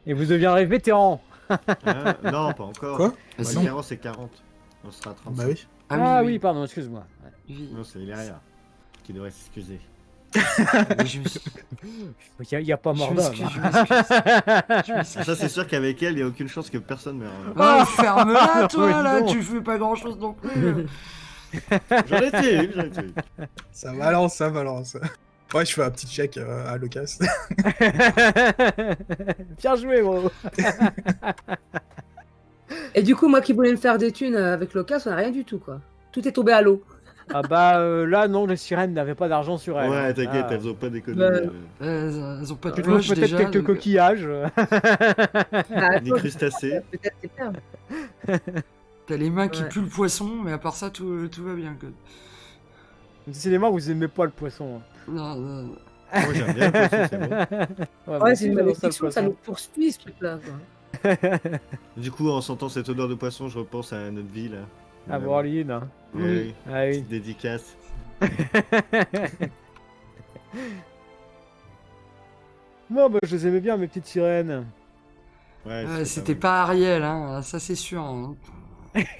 Et vous deviendrez vétéran. Hein non, pas encore. Quoi Ah, Ouais, si. 40 c'est 40. On sera à 35. Bah oui. Ah oui, pardon, excuse-moi. Ouais. Oui. Non, c'est Iléria qui devrait s'excuser. Mais je me suis- Il n'y a pas mort d'homme. m'excuse, hein. je m'excuse. Ah, ça, c'est sûr qu'avec elle, il n'y a aucune chance que personne meure. Oh, ferme-la, toi, Oui, là. non. Tu fais pas grand-chose non plus. J'en étais une, j'en étais une. Ça balance, ça balance. Ouais, je fais un petit check à Lucas. Bien joué, gros. Et du coup, moi qui voulais me faire des thunes avec Locas, on a rien du tout, quoi. Tout est tombé à l'eau. Ah bah là, non, les sirènes n'avaient pas d'argent sur elles. Ouais, hein. t'inquiète, Ah. elles ont pas d'économie. Elles ont pas de Tu trouves poche peut-être déjà. quelques donc- coquillages. Ah, Des toi, crustacés. peut-être c'est bien. T'as les mains qui Ouais. puent le poisson, mais à part ça, tout va bien. Quoi. Décidément, vous aimez pas le poisson. Non, non. Moi j'aime bien le poisson, c'est bon. moi Ouais, aussi, c'est une j'adore ça, le malédiction, ça poisson. nous poursuit ce truc-là. Quoi. Du coup, en sentant cette odeur de poisson, je repense à notre vie là. À Borline. Hein. Oui. Oui. Ah oui. Petite dédicace. Moi, bah, je les aimais bien, mes petites sirènes. Ouais, C'était mal. pas Ariel, hein, ça c'est sûr. Hein.